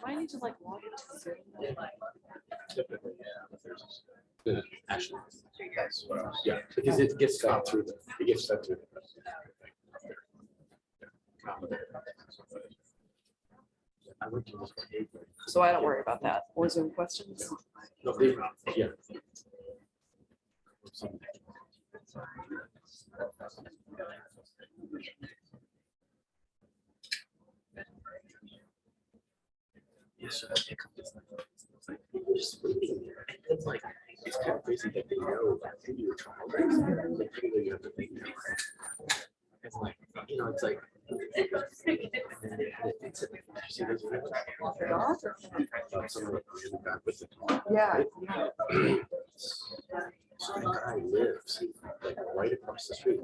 I need to like log into Zoom. Typically, yeah. Actually, yeah, because it gets fed through it gets fed through So I don't worry about that. Or Zoom questions. No, yeah. Yes, so it's like it's kind of crazy that they know that you were trying, right? Like, even though you have to think now, right? It's like, it's like, and then it's see those videos? Someone really bad with it. Yeah. So the guy lives like right across the street.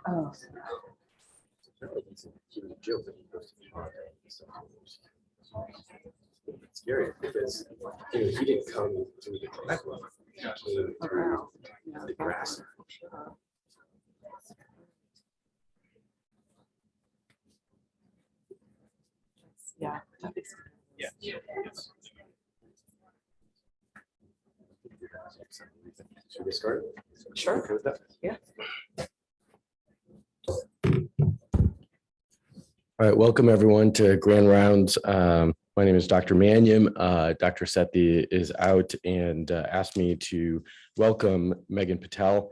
Oh. He was a joke that he goes to the it's scary because he didn't come through the direct line. He came through the grass. Yeah, that makes sense. Yeah. Should we get started? Sure. Okay with that? Yeah. All right, welcome everyone to Grand Rounds. My name is Dr. Maniam. Dr. Sethi is out and asked me to welcome Megan Patel.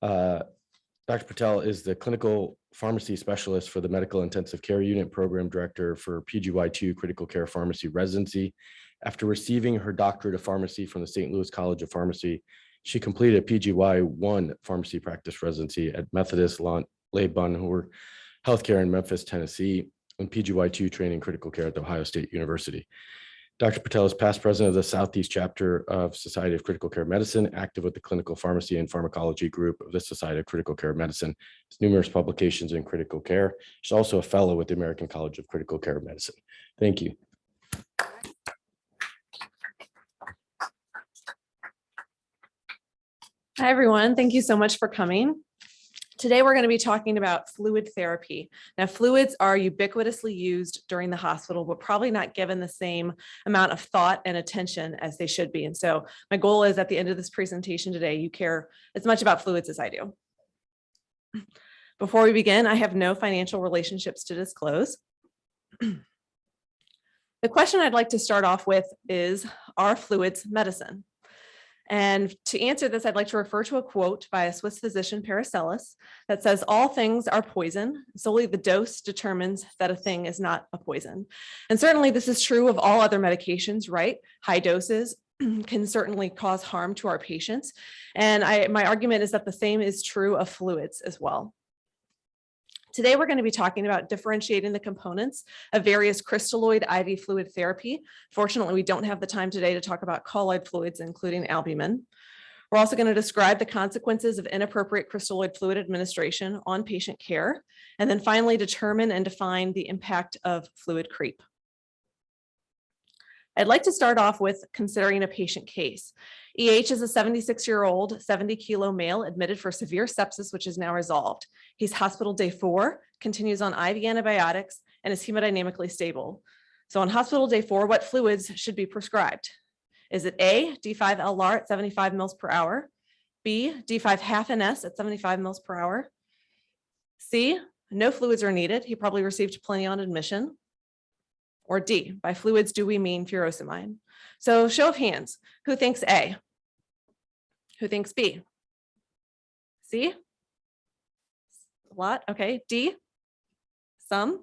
Dr. Patel is the clinical pharmacy specialist for the Medical Intensive Care Unit Program Director for PGY2 Critical Care Pharmacy Residency. After receiving her doctorate of pharmacy from the St. Louis College of Pharmacy, she completed a PGY1 pharmacy practice residency at Methodist Le Bonheur Healthcare in Memphis, Tennessee, and PGY2 training critical care at the Ohio State University. Dr. Patel is past president of the Southeast chapter of Society of Critical Care Medicine, active with the clinical pharmacy and pharmacology group of the Society of Critical Care Medicine. Has numerous publications in critical care. She's also a fellow with the American College of Critical Care Medicine. Thank you. Hi, everyone. Thank you so much for coming. Today, we're going to be talking about fluid therapy. Now, fluids are ubiquitously used during the hospital, but probably not given the same amount of thought and attention as they should be. And so my goal is at the end of this presentation today, you care as much about fluids as I do. Before we begin, I have no financial relationships to disclose. The question I'd like to start off with is, are fluids medicine? And to answer this, I'd like to refer to a quote by a Swiss physician, Paracelsus, that says, all things are poison. Solely the dose determines that a thing is not a poison. And certainly this is true of all other medications, right? High doses can certainly cause harm to our patients. And my argument is that the same is true of fluids as well. Today, we're going to be talking about differentiating the components of various crystalloid IV fluid therapy. Fortunately, we don't have the time today to talk about colloid fluids, including albumin. We're also going to describe the consequences of inappropriate crystalloid fluid administration on patient care, and then finally determine and define the impact of fluid creep. I'd like to start off with considering a patient case. EH is a 76-year-old, 70-kilo male admitted for severe sepsis, which is now resolved. He's hospital day 4, continues on IV antibiotics, and is hemodynamically stable. So on hospital day 4, what fluids should be prescribed? Is it A, D5-L-LAR at 75 mils per hour, B, D5-half-NS at 75 mils per hour, C, no fluids are needed, he probably received plenty on admission, or D, by fluids do we mean furosemide? So show of hands, who thinks A? Who thinks B? C? A lot, okay. D? Some?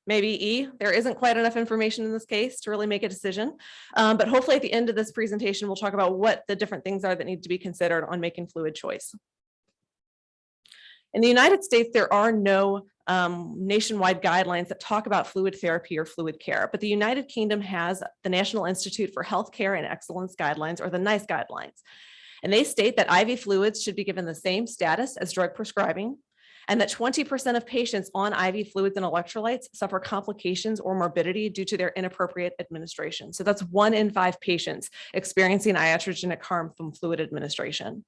Maybe E. There isn't quite enough information in this case to really make a decision. But hopefully at the end of this presentation, we'll talk about what the different things are that need to be considered on making fluid choice. In the United States, there are no nationwide guidelines that talk about fluid therapy or fluid care, but the United Kingdom has the National Institute for Healthcare and Excellence Guidelines, or the NICE guidelines. And they state that IV fluids should be given the same status as drug prescribing, and that 20% of patients on IV fluids and electrolytes suffer complications or morbidity due to their inappropriate administration. So that's 1 in 5 patients experiencing iatrogenic harm from fluid administration.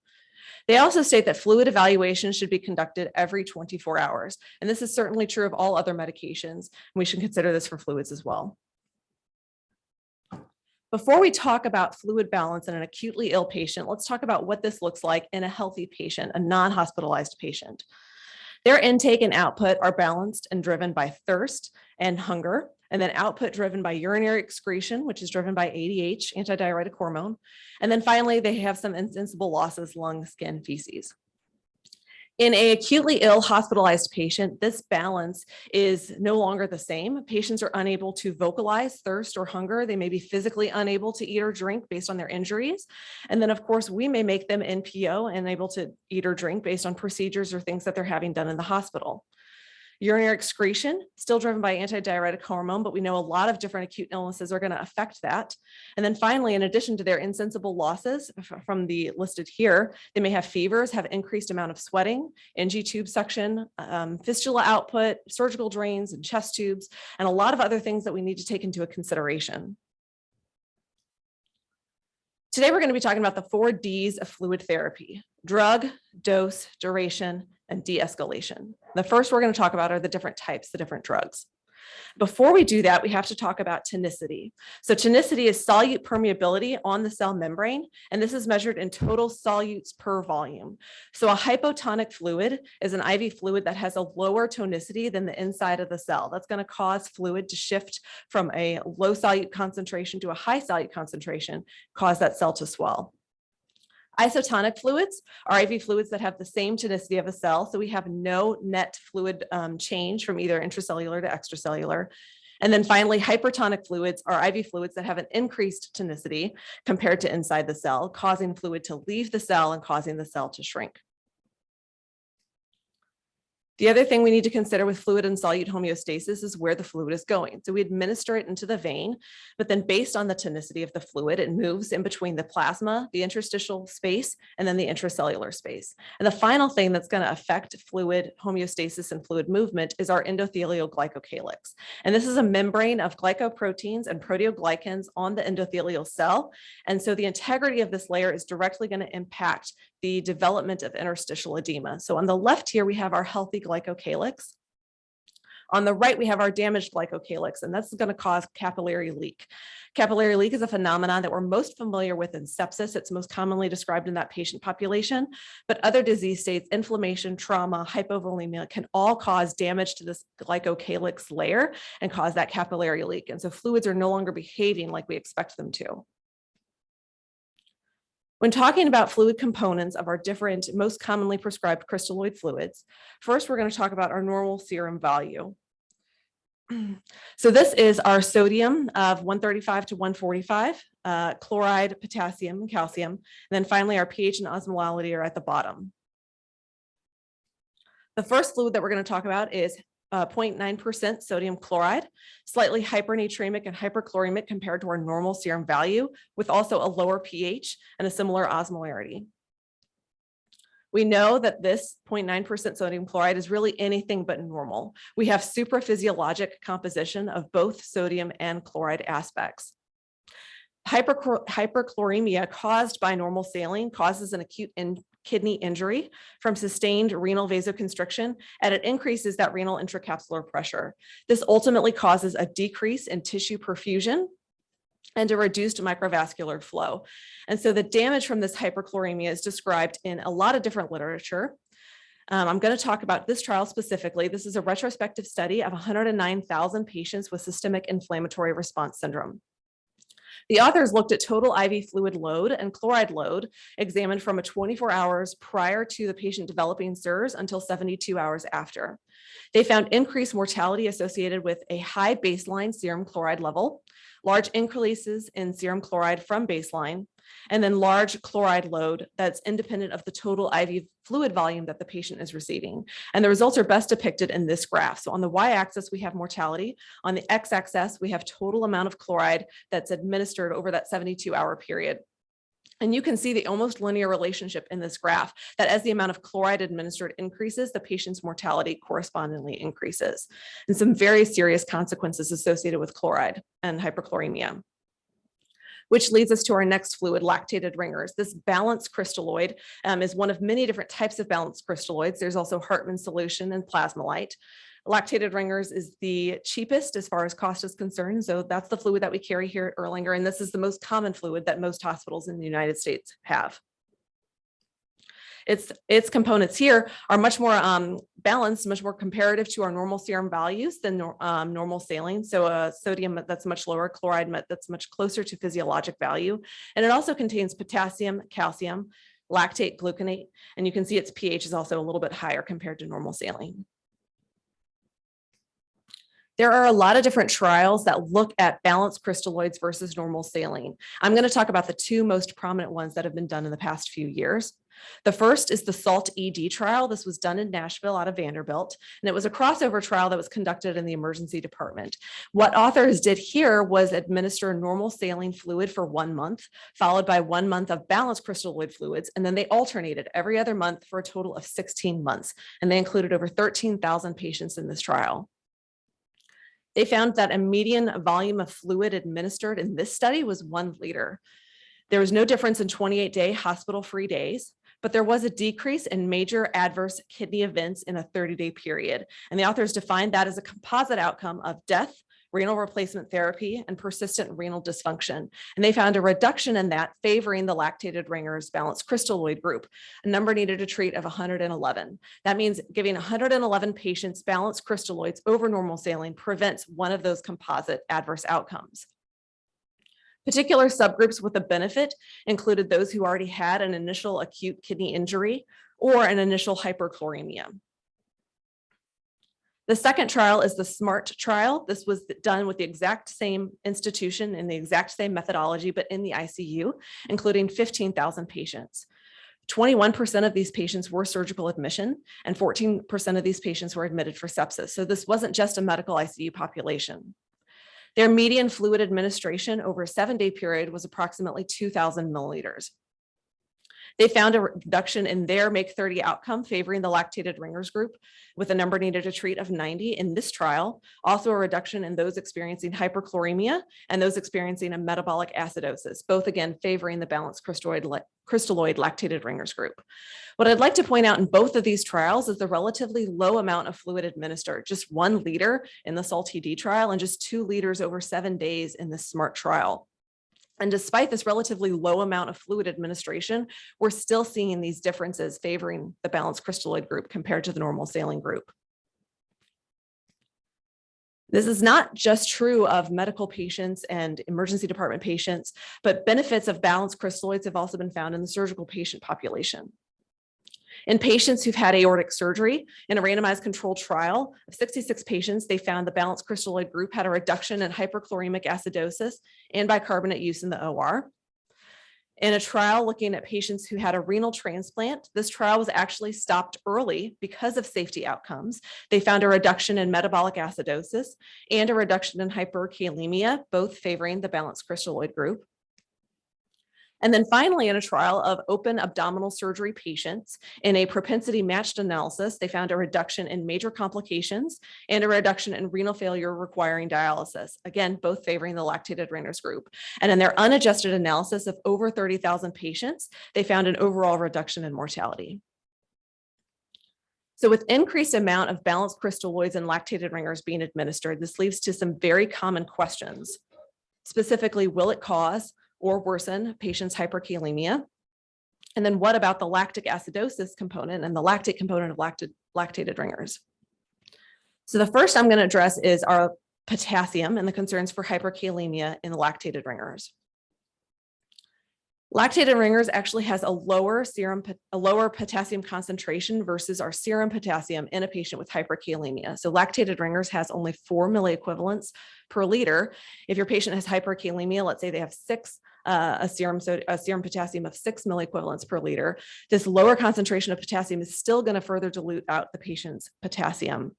They also state that fluid evaluation should be conducted every 24 hours. And this is certainly true of all other medications. And we should consider this for fluids as well. Before we talk about fluid balance in an acutely ill patient, let's talk about what this looks like in a healthy patient, a non-hospitalized patient. Their intake and output are balanced and driven by thirst and hunger, and then output driven by urinary excretion, which is driven by ADH, antidiuretic hormone. And then finally, they have some insensible losses, lung, skin, feces. In an acutely ill hospitalized patient, this balance is no longer the same. Patients are unable to vocalize thirst or hunger. They may be physically unable to eat or drink based on their injuries. And then, of course, we may make them NPO and able to eat or drink based on procedures or things that they're having done in the hospital. Urinary excretion, still driven by antidiuretic hormone, but we know a lot of different acute illnesses are going to affect that. And then finally, in addition to their insensible losses from the listed here, they may have fevers, have increased amount of sweating, NG tube suction, fistula output, surgical drains and chest tubes, and a lot of other things that we need to take into consideration. Today, we're going to be talking about the 4 Ds of fluid therapy: drug, dose, duration, and de-escalation. The first we're going to talk about are the different types, the different drugs. Before we do that, we have to talk about tonicity. So tonicity is solute permeability on the cell membrane, and this is measured in total solutes per volume. So a hypotonic fluid is an IV fluid that has a lower tonicity than the inside of the cell. That's going to cause fluid to shift from a low solute concentration to a high solute concentration, cause that cell to swell. Isotonic fluids are IV fluids that have the same tonicity of a cell, so we have no net fluid change from either intracellular to extracellular. And then finally, hypertonic fluids are IV fluids that have an increased tonicity compared to inside the cell, causing fluid to leave the cell and causing the cell to shrink. The other thing we need to consider with fluid and solute homeostasis is where the fluid is going. So we administer it into the vein, but then based on the tonicity of the fluid, it moves in between the plasma, the interstitial space, and then the intracellular space. And the final thing that's going to affect fluid homeostasis and fluid movement is our endothelial glycocalyx. And this is a membrane of glycoproteins and proteoglycans on the endothelial cell. And so the integrity of this layer is directly going to impact the development of interstitial edema. So on the left here, we have our healthy glycocalyx. On the right, we have our damaged glycocalyx, and that's going to cause capillary leak. Capillary leak is a phenomenon that we're most familiar with in sepsis. It's most commonly described in that patient population, but other disease states, inflammation, trauma, hypovolemia can all cause damage to this glycocalyx layer and cause that capillary leak. And so fluids are no longer behaving like we expect them to. When talking about fluid components of our different, most commonly prescribed crystalloid fluids, first we're going to talk about our normal serum value. So this is our sodium of 135 to 145, chloride, potassium, and calcium, and then finally our pH and osmolality are at the bottom. The first fluid that we're going to talk about is 0.9% sodium chloride, slightly hypernatremic and hyperchloremic compared to our normal serum value, with also a lower pH and a similar osmolarity. We know that this 0.9% sodium chloride is really anything but normal. We have supraphysiologic composition of both sodium and chloride aspects. Hyperchloremia caused by normal saline causes an acute kidney injury from sustained renal vasoconstriction, and it increases that renal intracapsular pressure. This ultimately causes a decrease in tissue perfusion and a reduced microvascular flow. And so the damage from this hyperchloremia is described in a lot of different literature. I'm going to talk about this trial specifically. This is a retrospective study of 109,000 patients with systemic inflammatory response syndrome. The authors looked at total IV fluid load and chloride load examined from 24 hours prior to the patient developing SIRS until 72 hours after. They found increased mortality associated with a high baseline serum chloride level, large increases in serum chloride from baseline, and then large chloride load that's independent of the total IV fluid volume that the patient is receiving. And the results are best depicted in this graph. So on the y-axis, we have mortality. On the x-axis, we have total amount of chloride that's administered over that 72-hour period. And you can see the almost linear relationship in this graph that as the amount of chloride administered increases, the patient's mortality correspondingly increases. And some very serious consequences associated with chloride and hyperchloremia. Which leads us to our next fluid, lactated ringers. This balanced crystalloid is one of many different types of balanced crystalloids. There's also Hartmann solution and plasmolite. Lactated Ringers is the cheapest as far as cost is concerned. So that's the fluid that we carry here at Erlanger, and this is the most common fluid that most hospitals in the United States have. Its components here are much more balanced, much more comparative to our normal serum values than normal saline. So sodium that's much lower, chloride that's much closer to physiologic value. And it also contains potassium, calcium, lactate, gluconate, and you can see its pH is also a little bit higher compared to normal saline. There are a lot of different trials that look at balanced crystalloids versus normal saline. I'm going to talk about the two most prominent ones that have been done in the past few years. The first is the SALT-ED trial. This was done in Nashville out of Vanderbilt, and it was a crossover trial that was conducted in the emergency department. What authors did here was administer normal saline fluid for 1 month, followed by 1 month of balanced crystalloid fluids, and then they alternated every other month for a total of 16 months, and they included over 13,000 patients in this trial. They found that a median volume of fluid administered in this study was 1 liter. There was no difference in 28-day hospital-free days, but there was a decrease in major adverse kidney events in a 30-day period. And the authors defined that as a composite outcome of death, renal replacement therapy, and persistent renal dysfunction. And they found a reduction in that favoring the lactated Ringers balanced crystalloid group, a number needed to treat of 111. That means giving 111 patients balanced crystalloids over normal saline prevents one of those composite adverse outcomes. Particular subgroups with a benefit included those who already had an initial acute kidney injury or an initial hyperchloremia. The second trial is the SMART trial. This was done with the exact same institution and the exact same methodology, but in the ICU, including 15,000 patients. 21% of these patients were surgical admission, and 14% of these patients were admitted for sepsis. So this wasn't just a medical ICU population. Their median fluid administration over a 7-day period was approximately 2,000 milliliters. They found a reduction in their MAKE-30 outcome favoring the lactated Ringers group with a number needed to treat of 90 in this trial. Also a reduction in those experiencing hyperchloremia and those experiencing a metabolic acidosis, both again favoring the balanced crystalloid lactated Ringers group. What I'd like to point out in both of these trials is the relatively low amount of fluid administered, just 1 liter in the SALT-ED trial and just 2 liters over 7 days in the SMART trial. And despite this relatively low amount of fluid administration, we're still seeing these differences favoring the balanced crystalloid group compared to the normal saline group. This is not just true of medical patients and emergency department patients, but benefits of balanced crystalloids have also been found in the surgical patient population. In patients who've had aortic surgery, in a randomized controlled trial of 66 patients, they found the balanced crystalloid group had a reduction in hyperchloremic acidosis and bicarbonate use in the OR. In a trial looking at patients who had a renal transplant, this trial was actually stopped early because of safety outcomes. They found a reduction in metabolic acidosis and a reduction in hyperkalemia, both favoring the balanced crystalloid group. And then finally, in a trial of open abdominal surgery patients in a propensity matched analysis, they found a reduction in major complications and a reduction in renal failure requiring dialysis, again, both favoring the lactated Ringers group. And in their unadjusted analysis of over 30,000 patients, they found an overall reduction in mortality. So with increased amount of balanced crystalloids and lactated Ringers being administered, this leads to some very common questions. Specifically, will it cause or worsen patients' hyperkalemia? And then what about the lactic acidosis component and the lactate component of lactated Ringers? So the first I'm going to address is our potassium and the concerns for hyperkalemia in the lactated Ringers. Lactated Ringers actually has a lower potassium concentration versus our serum potassium in a patient with hyperkalemia. So lactated Ringers has only 4 milliequivalents per liter. If your patient has hyperkalemia, let's say they have a serum potassium of 6 milliequivalents per liter, this lower concentration of potassium is still going to further dilute out the patient's potassium.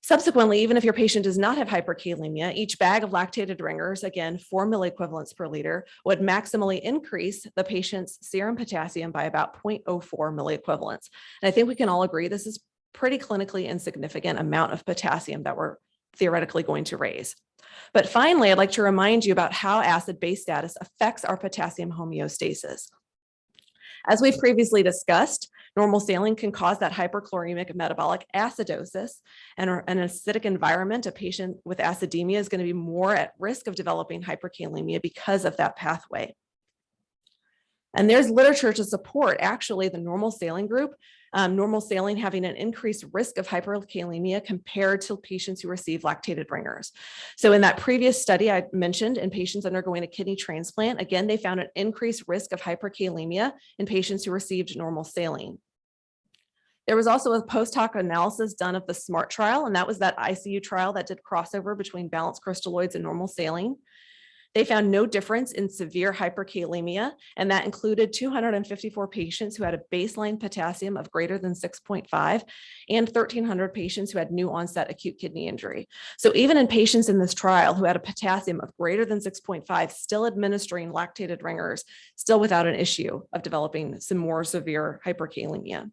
Subsequently, even if your patient does not have hyperkalemia, each bag of lactated Ringers, again, 4 milliequivalents per liter, would maximally increase the patient's serum potassium by about 0.04 milliequivalents. And I think we can all agree this is pretty clinically insignificant amount of potassium that we're theoretically going to raise. But finally, I'd like to remind you about how acid-base status affects our potassium homeostasis. As we've previously discussed, Normal saline can cause that hyperchloremic metabolic acidosis, and an acidic environment, a patient with acidemia is going to be more at risk of developing hyperkalemia because of that pathway. And there's literature to support actually the normal saline group, normal saline having an increased risk of hyperkalemia compared to patients who receive lactated ringers. So in that previous study I mentioned, in patients undergoing a kidney transplant, again, they found an increased risk of hyperkalemia in patients who received normal saline. There was also a post hoc analysis done of the SMART trial, and that was that ICU trial that did crossover between balanced crystalloids and normal saline. They found no difference in severe hyperkalemia, and that included 254 patients who had a baseline potassium of greater than 6.5 and 1,300 patients who had new onset acute kidney injury. So even in patients in this trial who had a potassium of greater than 6.5, still administering lactated ringers, still without an issue of developing some more severe hyperkalemia.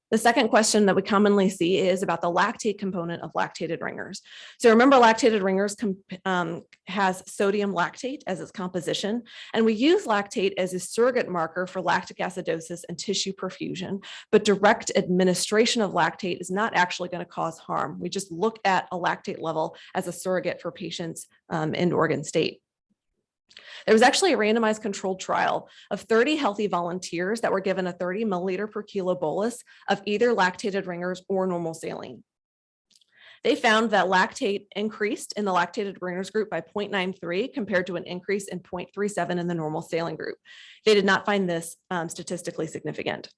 The second question that we commonly see is about the lactate component of lactated ringers. So remember, lactated ringers has sodium lactate as its composition, and we use lactate as a surrogate marker for lactic acidosis and tissue perfusion, but direct administration of lactate is not actually going to cause harm. We just look at a lactate level as a surrogate for patients in Oregon State. There was actually a randomized controlled trial of 30 healthy volunteers that were given a 30 milliliter per kilo bolus of either lactated ringers or normal saline. They found that lactate increased in the lactated ringers group by 0.93 compared to an increase in 0.37 in the normal saline group. They did not find this statistically significant.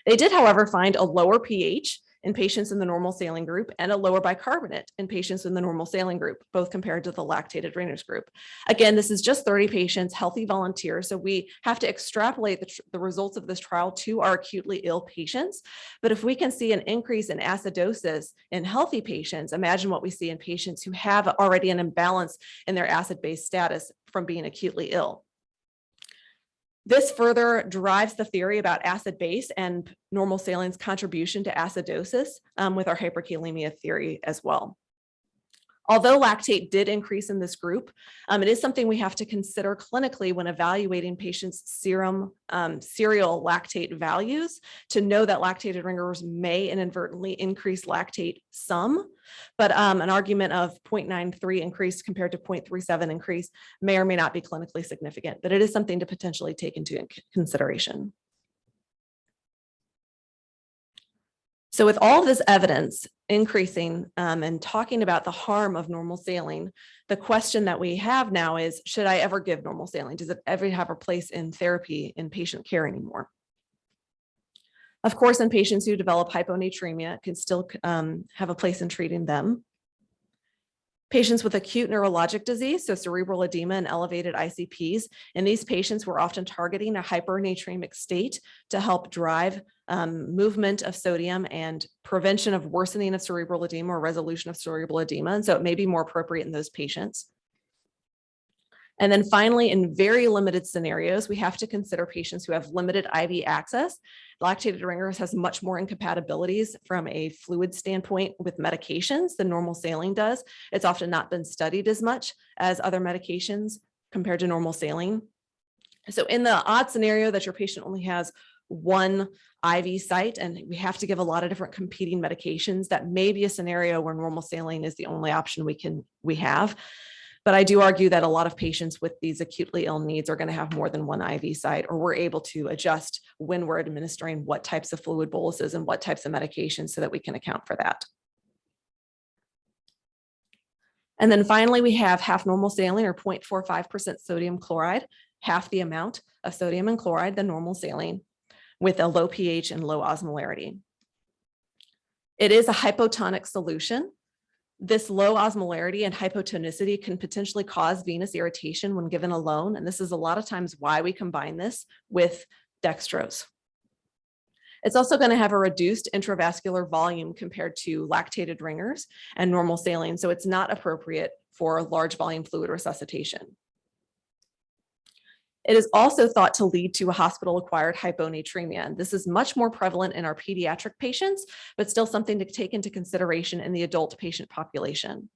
They did, however, find a lower pH in patients in the normal saline group and a lower bicarbonate in patients in the normal saline group, both compared to the lactated ringers group. Again, this is just 30 patients, healthy volunteers, so we have to extrapolate the results of this trial to our acutely ill patients. But if we can see an increase in acidosis in healthy patients, imagine what we see in patients who have already an imbalance in their acid-base status from being acutely ill. This further drives the theory about acid base and normal saline's contribution to acidosis with our hyperkalemia theory as well. Although lactate did increase in this group, it is something we have to consider clinically when evaluating patients' serum serial lactate values to know that lactated ringers may inadvertently increase lactate some, but an argument of 0.93 increase compared to 0.37 increase may or may not be clinically significant, but it is something to potentially take into consideration. So with all of this evidence increasing and talking about the harm of normal saline, the question that we have now is, should I ever give normal saline? Does it ever have a place in therapy in patient care anymore? Of course, in patients who develop hyponatremia, it can still have a place in treating them. Patients with acute neurologic disease, so cerebral edema and elevated ICPs, in these patients, we're often targeting a hypernatremic state to help drive movement of sodium and prevention of worsening of cerebral edema or resolution of cerebral edema. And so it may be more appropriate in those patients. And then finally, in very limited scenarios, we have to consider patients who have limited IV access. Lactated ringers has much more incompatibilities from a fluid standpoint with medications than normal saline does. It's often not been studied as much as other medications compared to normal saline. So in the odd scenario that your patient only has one IV site and we have to give a lot of different competing medications, that may be a scenario where normal saline is the only option we have. But I do argue that a lot of patients with these acutely ill needs are going to have more than one IV site, or we're able to adjust when we're administering what types of fluid boluses and what types of medications so that we can account for that. And then finally, we have half normal saline or 0.45% sodium chloride, half the amount of sodium and chloride than normal saline with a low pH and low osmolarity. It is a hypotonic solution. This low osmolarity and hypotonicity can potentially cause venous irritation when given alone. And this is a lot of times why we combine this with dextrose. It's also going to have a reduced intravascular volume compared to lactated ringers and normal saline. So it's not appropriate for large volume fluid resuscitation. It is also thought to lead to a hospital-acquired hyponatremia. And this is much more prevalent in our pediatric patients, but still something to take into consideration in the adult patient population.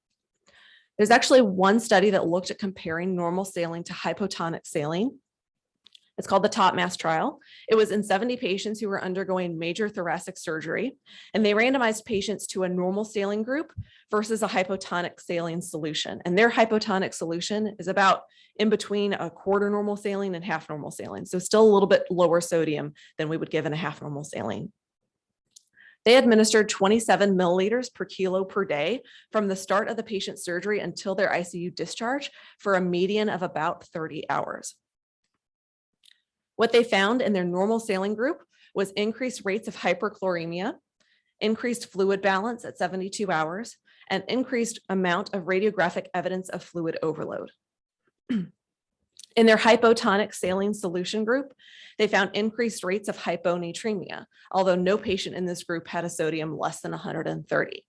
There's actually one study that looked at comparing normal saline to hypotonic saline. It's called the TOPMAS trial. It was in 70 patients who were undergoing major thoracic surgery, and they randomized patients to a normal saline group versus a hypotonic saline solution. And their hypotonic solution is about in between a quarter normal saline and half normal saline. So still a little bit lower sodium than we would give in a half normal saline. They administered 27 milliliters per kilo per day from the start of the patient's surgery until their ICU discharge for a median of about 30 hours. What they found in their normal saline group was increased rates of hyperchloremia, increased fluid balance at 72 hours, and increased amount of radiographic evidence of fluid overload. In their hypotonic saline solution group, they found increased rates of hyponatremia, although no patient in this group had a sodium less than 130.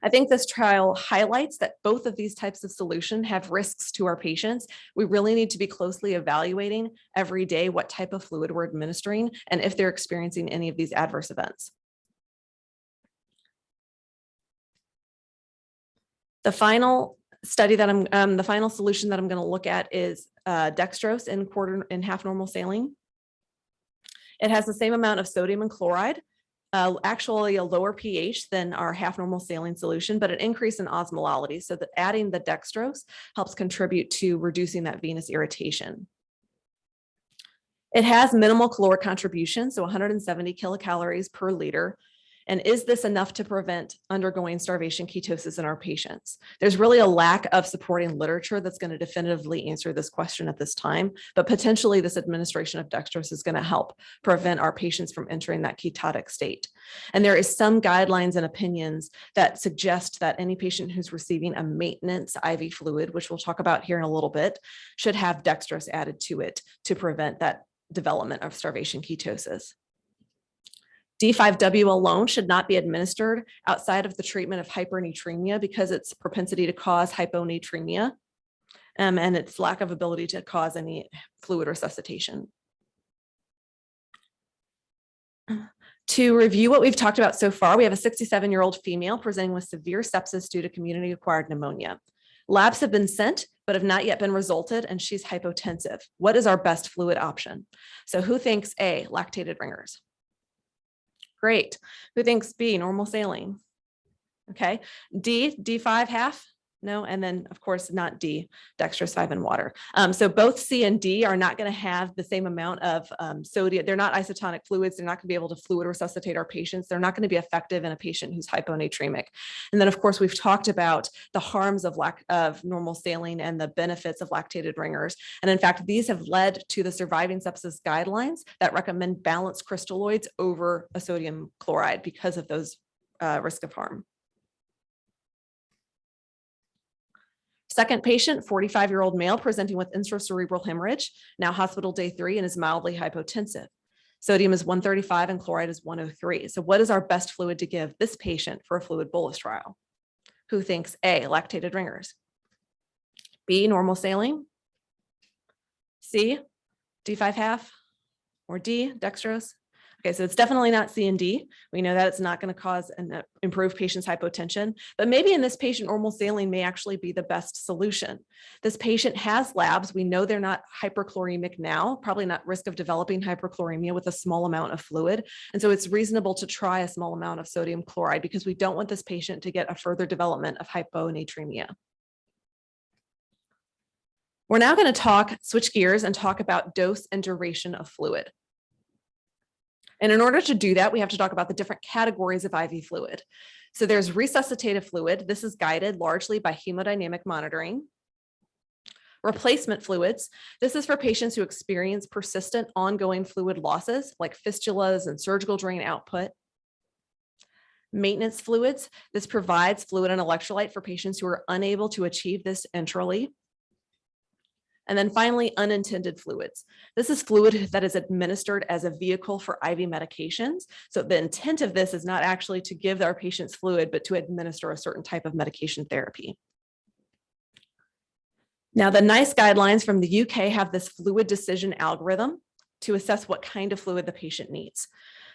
I think this trial highlights that both of these types of solution have risks to our patients. We really need to be closely evaluating every day what type of fluid we're administering and if they're experiencing any of these adverse events. The final study that the final solution that I'm going to look at is dextrose in half normal saline. It has the same amount of sodium and chloride, actually a lower pH than our half normal saline solution, but an increase in osmolality, so that adding the dextrose helps contribute to reducing that venous irritation. It has minimal caloric contribution, so 170 kilocalories per liter. And is this enough to prevent undergoing starvation ketosis in our patients? There's really a lack of supporting literature that's going to definitively answer this question at this time, but potentially this administration of dextrose is going to help prevent our patients from entering that ketotic state. And there is some guidelines and opinions that suggest that any patient who's receiving a maintenance IV fluid, which we'll talk about here in a little bit, should have dextrose added to it to prevent that development of starvation ketosis. D5W alone should not be administered outside of the treatment of hypernatremia because its propensity to cause hyponatremia and its lack of ability to cause any fluid resuscitation. To review what we've talked about so far, we have a 67-year-old female presenting with severe sepsis due to community-acquired pneumonia. Labs have been sent, but have not yet been resulted, and she's hypotensive. What is our best fluid option? So who thinks A, lactated ringers? Great. Who thinks B, normal saline? Okay. D, D5 half? No. And then of course not D, dextrose 5 and water. So both C and D are not going to have the same amount of sodium. They're not isotonic fluids. They're not going to be able to fluid resuscitate our patients. They're not going to be effective in a patient who's hyponatremic. And then of course we've talked about the harms of normal saline and the benefits of lactated ringers. And in fact, these have led to the surviving sepsis guidelines that recommend balanced crystalloids over a sodium chloride because of those risk of harm. Second patient, 45-year-old male presenting with intracerebral hemorrhage, now hospital day 3 and is mildly hypotensive. Sodium is 135 and chloride is 103. So what is our best fluid to give this patient for a fluid bolus trial? Who thinks A, lactated ringers? B, normal saline? C, D5 half? Or D, dextrose? Okay, so it's definitely not C and D. We know that it's not going to cause and improve patient's hypotension, but maybe in this patient, normal saline may actually be the best solution. This patient has labs. We know they're not hyperchloremic now, probably not risk of developing hyperchloremia with a small amount of fluid. And so it's reasonable to try a small amount of sodium chloride because we don't want this patient to get a further development of hyponatremia. We're now going to switch gears and talk about dose and duration of fluid. And in order to do that, we have to talk about the different categories of IV fluid. So there's resuscitative fluid. This is guided largely by hemodynamic monitoring. Replacement fluids. This is for patients who experience persistent ongoing fluid losses like fistulas and surgical drain output. Maintenance fluids. This provides fluid and electrolyte for patients who are unable to achieve this enterally. And then finally, unintended fluids. This is fluid that is administered as a vehicle for IV medications. So the intent of this is not actually to give our patients fluid, but to administer a certain type of medication therapy. Now, the NICE guidelines from the UK have this fluid decision algorithm to assess what kind of fluid the patient needs.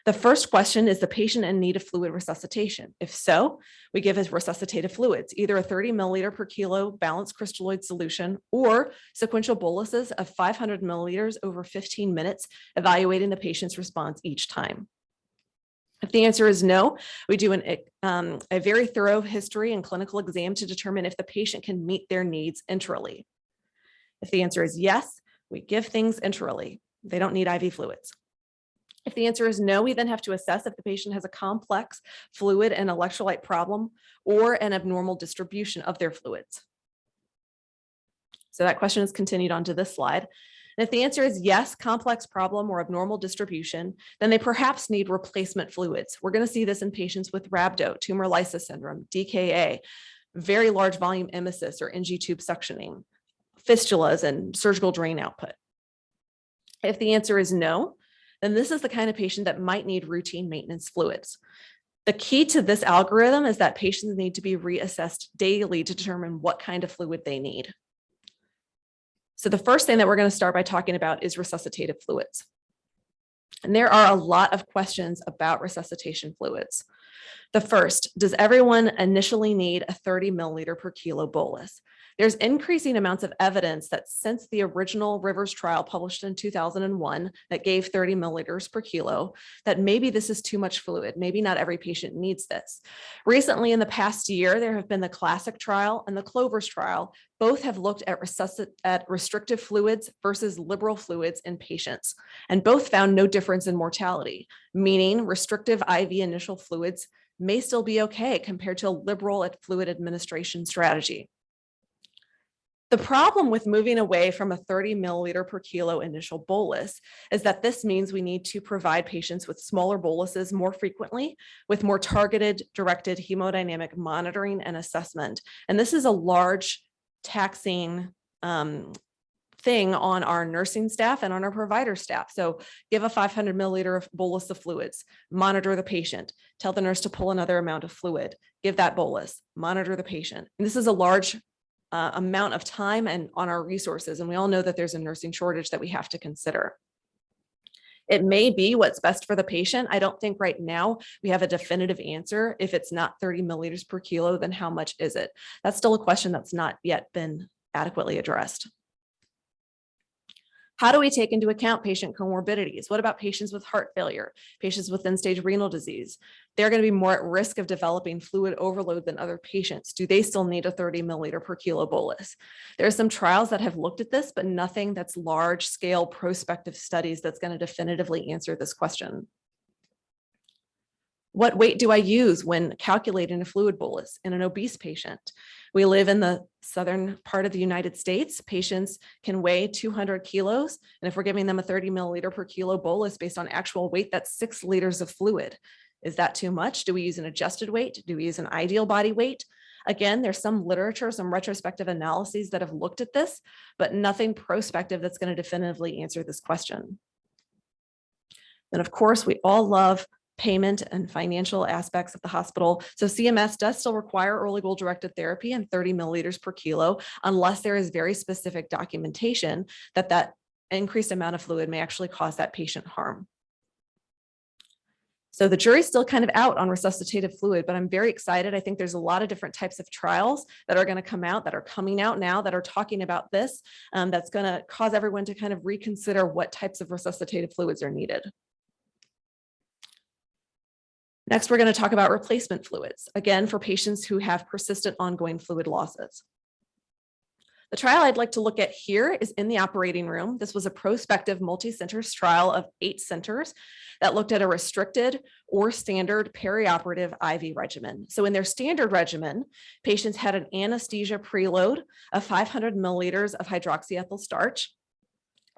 The first question is the patient in need of fluid resuscitation. If so, we give us resuscitative fluids, either a 30 milliliter per kilo balanced crystalloid solution or sequential boluses of 500 milliliters over 15 minutes, evaluating the patient's response each time. If the answer is no, we do a very thorough history and clinical exam to determine if the patient can meet their needs enterally. If the answer is yes, we give things enterally. They don't need IV fluids. If the answer is no, we then have to assess if the patient has a complex fluid and electrolyte problem or an abnormal distribution of their fluids. So that question is continued onto this slide. And if the answer is yes, complex problem or abnormal distribution, then they perhaps need replacement fluids. We're going to see this in patients with rhabdo, tumor lysis syndrome, DKA, very large volume emesis or NG tube suctioning, fistulas, and surgical drain output. If the answer is no, then this is the kind of patient that might need routine maintenance fluids. The key to this algorithm is that patients need to be reassessed daily to determine what kind of fluid they need. So the first thing that we're going to start by talking about is resuscitative fluids. And there are a lot of questions about resuscitation fluids. The first, does everyone initially need a 30 milliliter per kilo bolus? There's increasing amounts of evidence that since the original Rivers trial published in 2001 that gave 30 milliliters per kilo, that maybe this is too much fluid. Maybe not every patient needs this. Recently, in the past year, there have been the Classic trial and the Clovers trial. Both have looked at restrictive fluids versus liberal fluids in patients, and both found no difference in mortality, meaning restrictive IV initial fluids may still be okay compared to a liberal fluid administration strategy. The problem with moving away from a 30 milliliter per kilo initial bolus is that this means we need to provide patients with smaller boluses more frequently with more targeted, directed hemodynamic monitoring and assessment. And this is a large taxing thing on our nursing staff and on our provider staff. So give a 500 milliliter bolus of fluids, monitor the patient, tell the nurse to pull another amount of fluid, give that bolus, monitor the patient. And this is a large amount of time and on our resources. And we all know that there's a nursing shortage that we have to consider. It may be what's best for the patient. I don't think right now we have a definitive answer. If it's not 30 milliliters per kilo, then how much is it? That's still a question that's not yet been adequately addressed. How do we take into account patient comorbidities? What about patients with heart failure, patients with end-stage renal disease? They're going to be more at risk of developing fluid overload than other patients. Do they still need a 30 milliliter per kilo bolus? There are some trials that have looked at this, but nothing that's large scale prospective studies that's going to definitively answer this question. What weight do I use when calculating a fluid bolus in an obese patient? We live in the southern part of the United States. Patients can weigh 200 kilos. And if we're giving them a 30 milliliter per kilo bolus based on actual weight, that's 6 liters of fluid. Is that too much? Do we use an adjusted weight? Do we use an ideal body weight? Again, there's some literature, some retrospective analyses that have looked at this, but nothing prospective that's going to definitively answer this question. And of course, we all love payment and financial aspects of the hospital. So CMS does still require early goal-directed therapy and 30 milliliters per kilo, unless there is very specific documentation that that increased amount of fluid may actually cause that patient harm. So the jury's still kind of out on resuscitative fluid, but I'm very excited. I think there's a lot of different types of trials that are going to come out, that are coming out now, that are talking about this, that's going to cause everyone to kind of reconsider what types of resuscitative fluids are needed. Next, we're going to talk about replacement fluids, again, for patients who have persistent ongoing fluid losses. The trial I'd like to look at here is in the operating room. This was a prospective multi-center trial of 8 centers that looked at a restricted or standard perioperative IV regimen. So in their standard regimen, patients had an anesthesia preload of 500 milliliters of hydroxyethyl starch,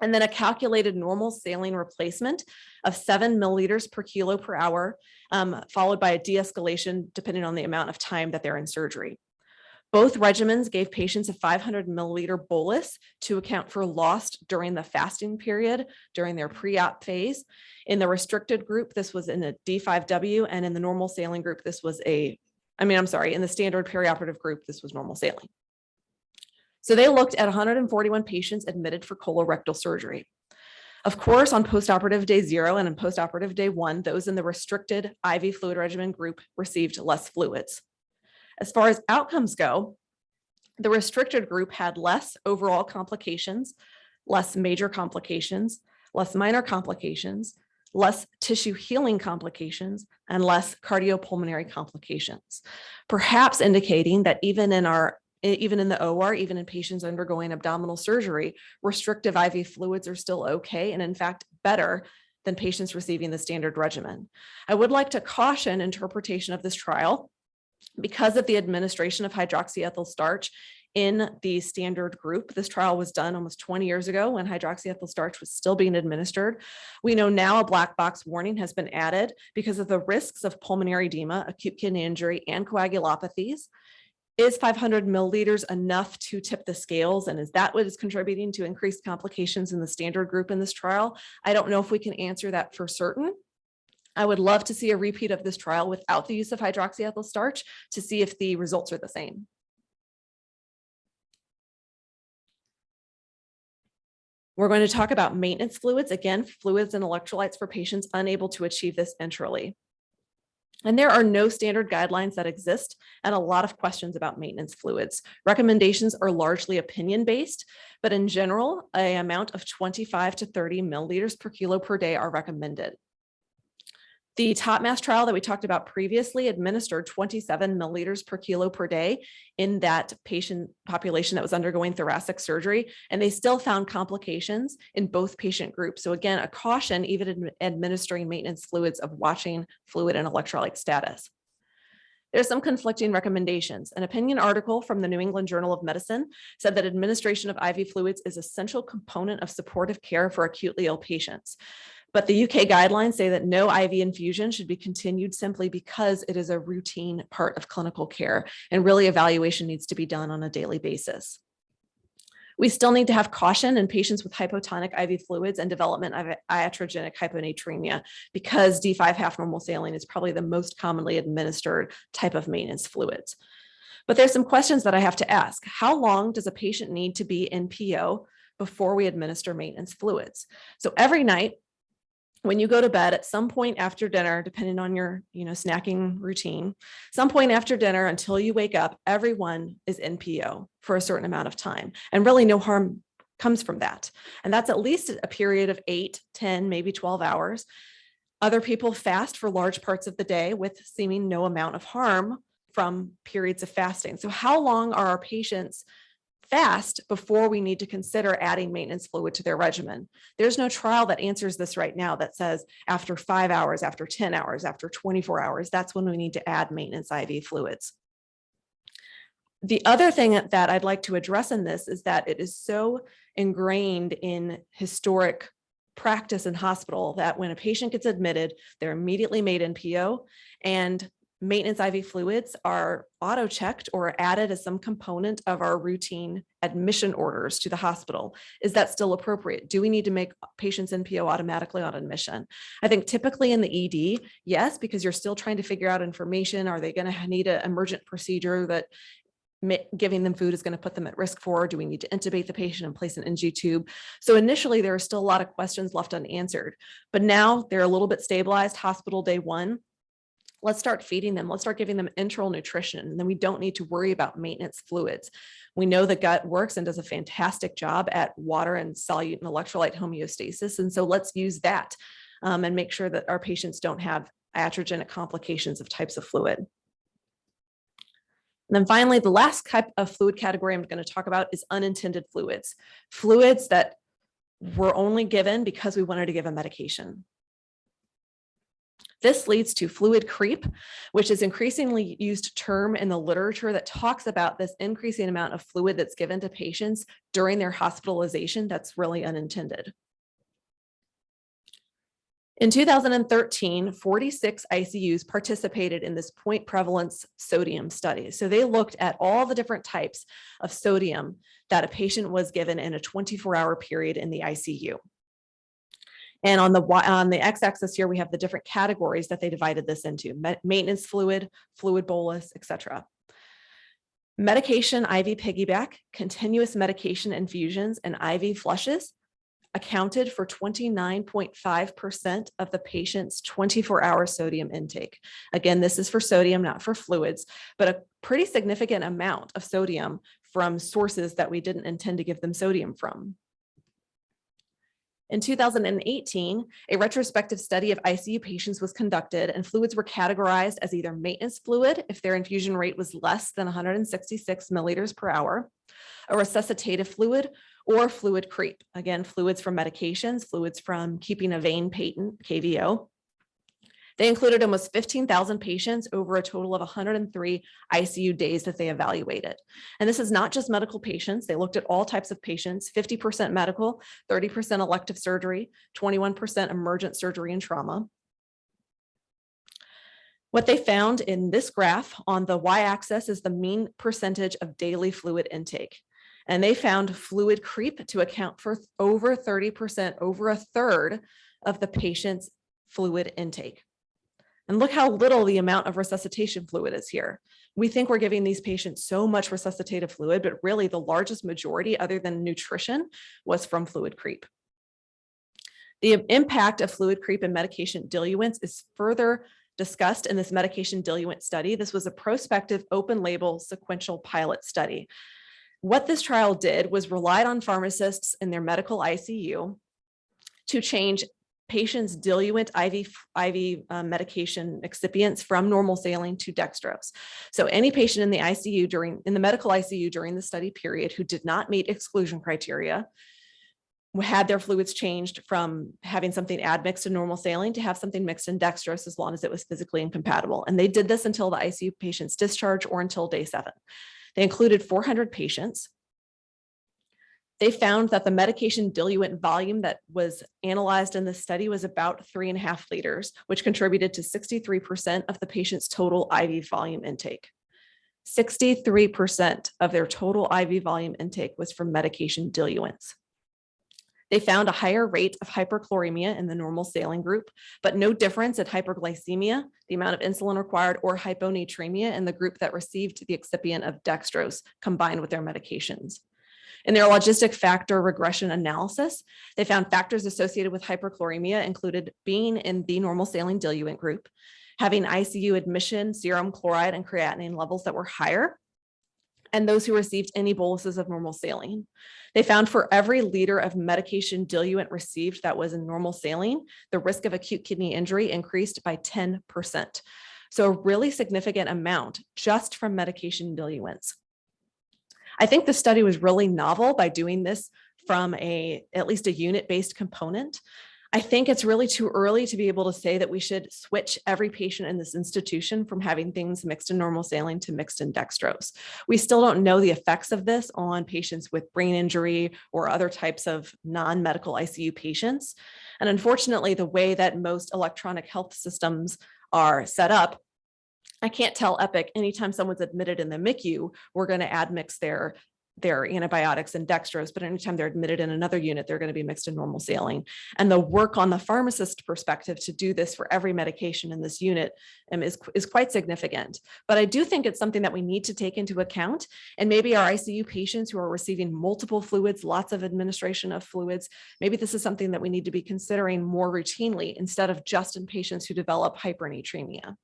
and then a calculated normal saline replacement of 7 milliliters per kilo per hour, followed by a de-escalation depending on the amount of time that they're in surgery. Both regimens gave patients a 500 milliliter bolus to account for lost during the fasting period during their pre-op phase. In the restricted group, this was in a D5W, and in the normal saline group, this was in the standard perioperative group, this was normal saline. So they looked at 141 patients admitted for colorectal surgery. Of course, on postoperative day 0 and on postoperative day 1, those in the restricted IV fluid regimen group received less fluids. As far as outcomes go, the restricted group had less overall complications, less major complications, less minor complications, less tissue healing complications, and less cardiopulmonary complications, perhaps indicating that even in the OR, even in patients undergoing abdominal surgery, restrictive IV fluids are still okay, and in fact, better than patients receiving the standard regimen. I would like to caution interpretation of this trial because of the administration of hydroxyethyl starch in the standard group. This trial was done almost 20 years ago when hydroxyethyl starch was still being administered. We know now a black box warning has been added because of the risks of pulmonary edema, acute kidney injury, and coagulopathies. Is 500 milliliters enough to tip the scales? And is that what is contributing to increased complications in the standard group in this trial? I don't know if we can answer that for certain. I would love to see a repeat of this trial without the use of hydroxyethyl starch to see if the results are the same. We're going to talk about maintenance fluids. Again, fluids and electrolytes for patients unable to achieve this enterally. And there are no standard guidelines that exist and a lot of questions about maintenance fluids. Recommendations are largely opinion-based, but in general, an amount of 25 to 30 milliliters per kilo per day are recommended. The TOPMAS trial that we talked about previously administered 27 milliliters per kilo per day in that patient population that was undergoing thoracic surgery, and they still found complications in both patient groups. So again, a caution even administering maintenance fluids of watching fluid and electrolyte status. There's some conflicting recommendations. An opinion article from the New England Journal of Medicine said that administration of IV fluids is an essential component of supportive care for acutely ill patients. But the UK guidelines say that no IV infusion should be continued simply because it is a routine part of clinical care, and really evaluation needs to be done on a daily basis. We still need to have caution in patients with hypotonic IV fluids and development of iatrogenic hyponatremia because D5 half normal saline is probably the most commonly administered type of maintenance fluids. But there's some questions that I have to ask. How long does a patient need to be in PO before we administer maintenance fluids? So every night, when you go to bed at some point after dinner, depending on your snacking routine, some point after dinner until you wake up, everyone is in PO for a certain amount of time. And really no harm comes from that. And that's at least a period of 8, 10, maybe 12 hours. Other people fast for large parts of the day with seeming no amount of harm from periods of fasting. So how long are our patients fast before we need to consider adding maintenance fluid to their regimen? There's no trial that answers this right now that says after 5 hours, after 10 hours, after 24 hours, that's when we need to add maintenance IV fluids. The other thing that I'd like to address in this is that it is so ingrained in historic practice in hospital that when a patient gets admitted, they're immediately made NPO, and maintenance IV fluids are auto-checked or added as some component of our routine admission orders to the hospital. Is that still appropriate? Do we need to make patients NPO automatically on admission? I think typically in the ED, yes, because you're still trying to figure out information. Are they going to need an emergent procedure that giving them food is going to put them at risk for? Do we need to intubate the patient and place an NG tube? So initially, there are still a lot of questions left unanswered, but now they're a little bit stabilized. Hospital day 1. Let's start feeding them. Let's start giving them enteral nutrition. And then we don't need to worry about maintenance fluids. We know the gut works and does a fantastic job at water and solute and electrolyte homeostasis. And so let's use that and make sure that our patients don't have iatrogenic complications of types of fluid. And then finally, the last type of fluid category I'm going to talk about is unintended fluids. Fluids that were only given because we wanted to give a medication. This leads to fluid creep, which is increasingly used term in the literature that talks about this increasing amount of fluid that's given to patients during their hospitalization that's really unintended. In 2013, 46 ICUs participated in this point prevalence sodium study. So they looked at all the different types of sodium that a patient was given in a 24-hour period in the ICU. And on the x-axis here, we have the different categories that they divided this into: maintenance fluid, fluid bolus, etc. Medication IV piggyback, continuous medication infusions, and IV flushes accounted for 29.5% of the patient's 24-hour sodium intake. Again, this is for sodium, not for fluids, but a pretty significant amount of sodium from sources that we didn't intend to give them sodium from. In 2018, a retrospective study of ICU patients was conducted, and fluids were categorized as either maintenance fluid if their infusion rate was less than 166 milliliters per hour, a resuscitative fluid, or fluid creep. Again, fluids from medications, fluids from keeping a vein patent, KVO. They included almost 15,000 patients over a total of 103 ICU days that they evaluated. And this is not just medical patients. They looked at all types of patients, 50% medical, 30% elective surgery, 21% emergent surgery and trauma. What they found in this graph on the y-axis is the mean percentage of daily fluid intake. And they found fluid creep to account for over 30%, over a third of the patient's fluid intake. And look how little the amount of resuscitation fluid is here. We think we're giving these patients so much resuscitative fluid, but really the largest majority, other than nutrition, was from fluid creep. The impact of fluid creep and medication diluents is further discussed in this medication diluent study. This was a prospective open label sequential pilot study. What this trial did was relied on pharmacists in their medical ICU to change patients' diluent IV medication excipients from normal saline to dextrose. So any patient in the ICU in the medical ICU during the study period who did not meet exclusion criteria had their fluids changed from having something admixed in normal saline to have something mixed in dextrose as long as it was physically incompatible. And they did this until the ICU patient's discharge or until day 7. They included 400 patients. They found that the medication diluent volume that was analyzed in this study was about 3.5 liters, which contributed to 63% of the patient's total IV volume intake. 63% of their total IV volume intake was from medication diluents. They found a higher rate of hyperchloremia in the normal saline group, but no difference in hyperglycemia, the amount of insulin required, or hyponatremia in the group that received the excipient of dextrose combined with their medications. In their logistic factor regression analysis, they found factors associated with hyperchloremia included being in the normal saline diluent group, having ICU admission, serum chloride, and creatinine levels that were higher, and those who received any boluses of normal saline. They found for every liter of medication diluent received that was in normal saline, the risk of acute kidney injury increased by 10%. So a really significant amount just from medication diluents. I think the study was really novel by doing this from at least a unit-based component. I think it's really too early to be able to say that we should switch every patient in this institution from having things mixed in normal saline to mixed in dextrose. We still don't know the effects of this on patients with brain injury or other types of non-medical ICU patients. And unfortunately, the way that most electronic health systems are set up, I can't tell Epic anytime someone's admitted in the MICU, we're going to admix their antibiotics and dextrose, but anytime they're admitted in another unit, they're going to be mixed in normal saline. And the work on the pharmacist perspective to do this for every medication in this unit is quite significant. But I do think it's something that we need to take into account. And maybe our ICU patients who are receiving multiple fluids, lots of administration of fluids, maybe this is something that we need to be considering more routinely instead of just in patients who develop hypernatremia.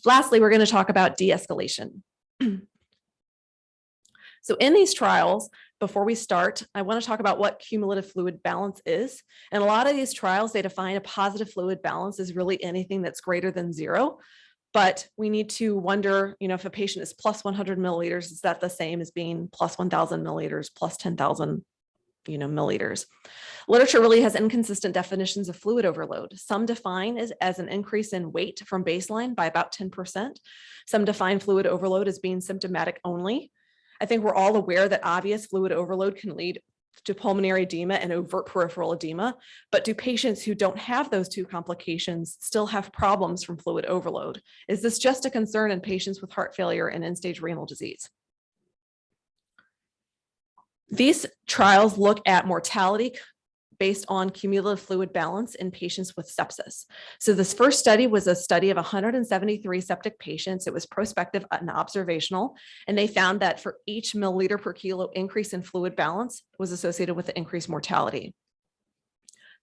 Lastly, we're going to talk about de-escalation. So in these trials, before we start, I want to talk about what cumulative fluid balance is. And a lot of these trials, they define a positive fluid balance as really anything that's greater than 0. But we need to wonder, if a patient is plus 100 milliliters, is that the same as being plus 1,000 milliliters, plus 10,000 milliliters? Literature really has inconsistent definitions of fluid overload. Some define as an increase in weight from baseline by about 10%. Some define fluid overload as being symptomatic only. I think we're all aware that obvious fluid overload can lead to pulmonary edema and overt peripheral edema, but do patients who don't have those two complications still have problems from fluid overload? Is this just a concern in patients with heart failure and end-stage renal disease? These trials look at mortality based on cumulative fluid balance in patients with sepsis. So this first study was a study of 173 septic patients. It was prospective and observational, and they found that for each milliliter per kilo increase in fluid balance was associated with increased mortality.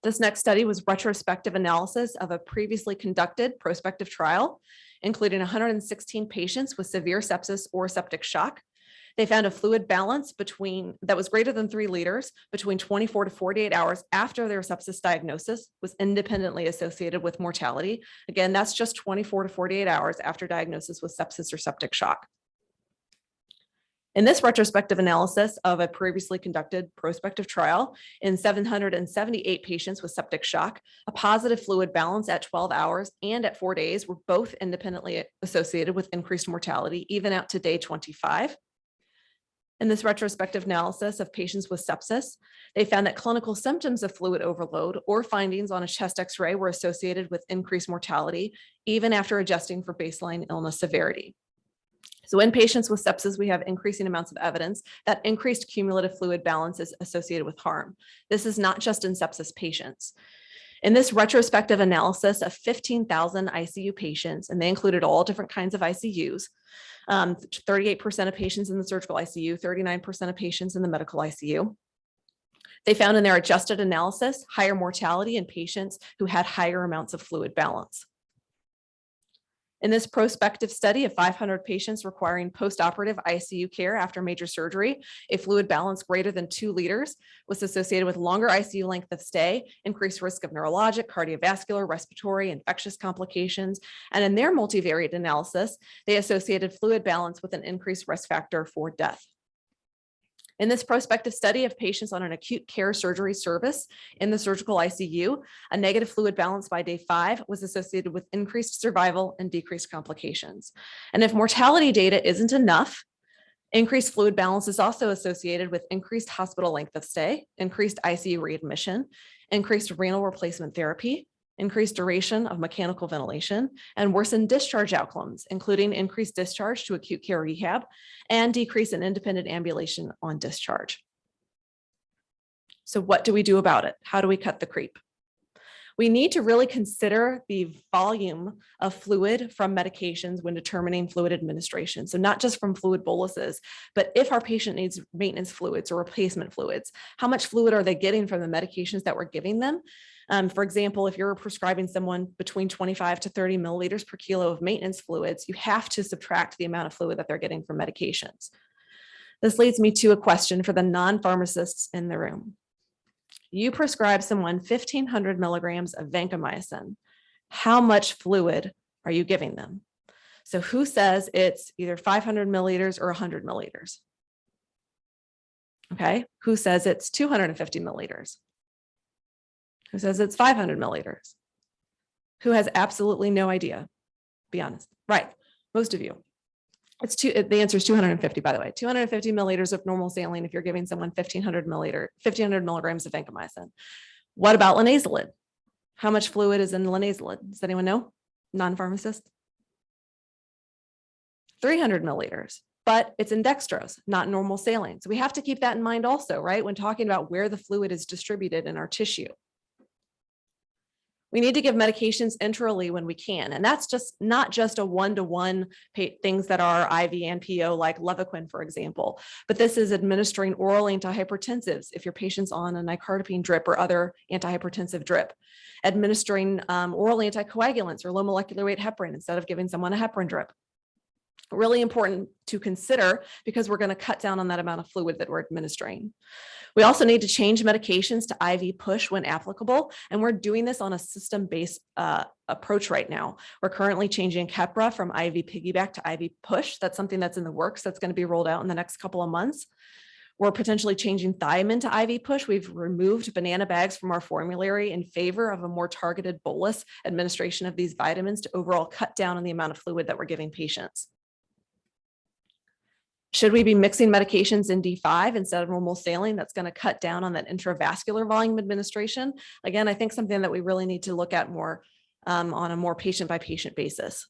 This next study was retrospective analysis of a previously conducted prospective trial, including 116 patients with severe sepsis or septic shock. They found a fluid balance that was greater than 3 liters between 24 to 48 hours after their sepsis diagnosis was independently associated with mortality. Again, that's just 24 to 48 hours after diagnosis with sepsis or septic shock. In this retrospective analysis of a previously conducted prospective trial in 778 patients with septic shock, a positive fluid balance at 12 hours and at 4 days were both independently associated with increased mortality, even out to day 25. In this retrospective analysis of patients with sepsis, they found that clinical symptoms of fluid overload or findings on a chest X-ray were associated with increased mortality, even after adjusting for baseline illness severity. So in patients with sepsis, we have increasing amounts of evidence that increased cumulative fluid balance is associated with harm. This is not just in sepsis patients. In this retrospective analysis of 15,000 ICU patients, and they included all different kinds of ICUs, 38% of patients in the surgical ICU, 39% of patients in the medical ICU. They found in their adjusted analysis higher mortality in patients who had higher amounts of fluid balance. In this prospective study of 500 patients requiring postoperative ICU care after major surgery, a fluid balance greater than 2 liters was associated with longer ICU length of stay, increased risk of neurologic, cardiovascular, respiratory, infectious complications. And in their multivariate analysis, they associated fluid balance with an increased risk factor for death. In this prospective study of patients on an acute care surgery service in the surgical ICU, a negative fluid balance by day 5 was associated with increased survival and decreased complications. And if mortality data isn't enough, increased fluid balance is also associated with increased hospital length of stay, increased ICU readmission, increased renal replacement therapy, increased duration of mechanical ventilation, and worsened discharge outcomes, including increased discharge to acute care rehab and decrease in independent ambulation on discharge. So what do we do about it? How do we cut the creep? We need to really consider the volume of fluid from medications when determining fluid administration. So not just from fluid boluses, but if our patient needs maintenance fluids or replacement fluids, how much fluid are they getting from the medications that we're giving them? For example, if you're prescribing someone between 25 to 30 milliliters per kilo of maintenance fluids, you have to subtract the amount of fluid that they're getting from medications. This leads me to a question for the non-pharmacists in the room. You prescribe someone 1,500 milligrams of vancomycin. How much fluid are you giving them? So who says it's either 500 milliliters or 100 milliliters? Okay, who says it's 250 milliliters? Who says it's 500 milliliters? Who has absolutely no idea? Be honest. Right, most of you. The answer is 250, by the way. 250 milliliters of normal saline if you're giving someone 1,500 milligrams of vancomycin. What about linezolid? How much fluid is in linezolid? Does anyone know? Non-pharmacist? 300 milliliters, but it's in dextrose, not normal saline. So we have to keep that in mind also, right? When talking about where the fluid is distributed in our tissue. We need to give medications enterally when we can. And that's just not just a one-to-one things that are IV and PO like Levaquin, for example, but this is administering oral antihypertensives if your patient's on a nicardipine drip or other antihypertensive drip, administering oral anticoagulants or low molecular weight heparin instead of giving someone a heparin drip. Really important to consider because we're going to cut down on that amount of fluid that we're administering. We also need to change medications to IV push when applicable, and we're doing this on a system-based approach right now. We're currently changing Keppra from IV piggyback to IV push. That's something that's in the works that's going to be rolled out in the next couple of months. We're potentially changing thiamine to IV push. We've removed banana bags from our formulary in favor of a more targeted bolus administration of these vitamins to overall cut down on the amount of fluid that we're giving patients. Should we be mixing medications in D5 instead of normal saline? That's going to cut down on that intravascular volume administration. Again, I think something that we really need to look at more on a more patient by patient basis.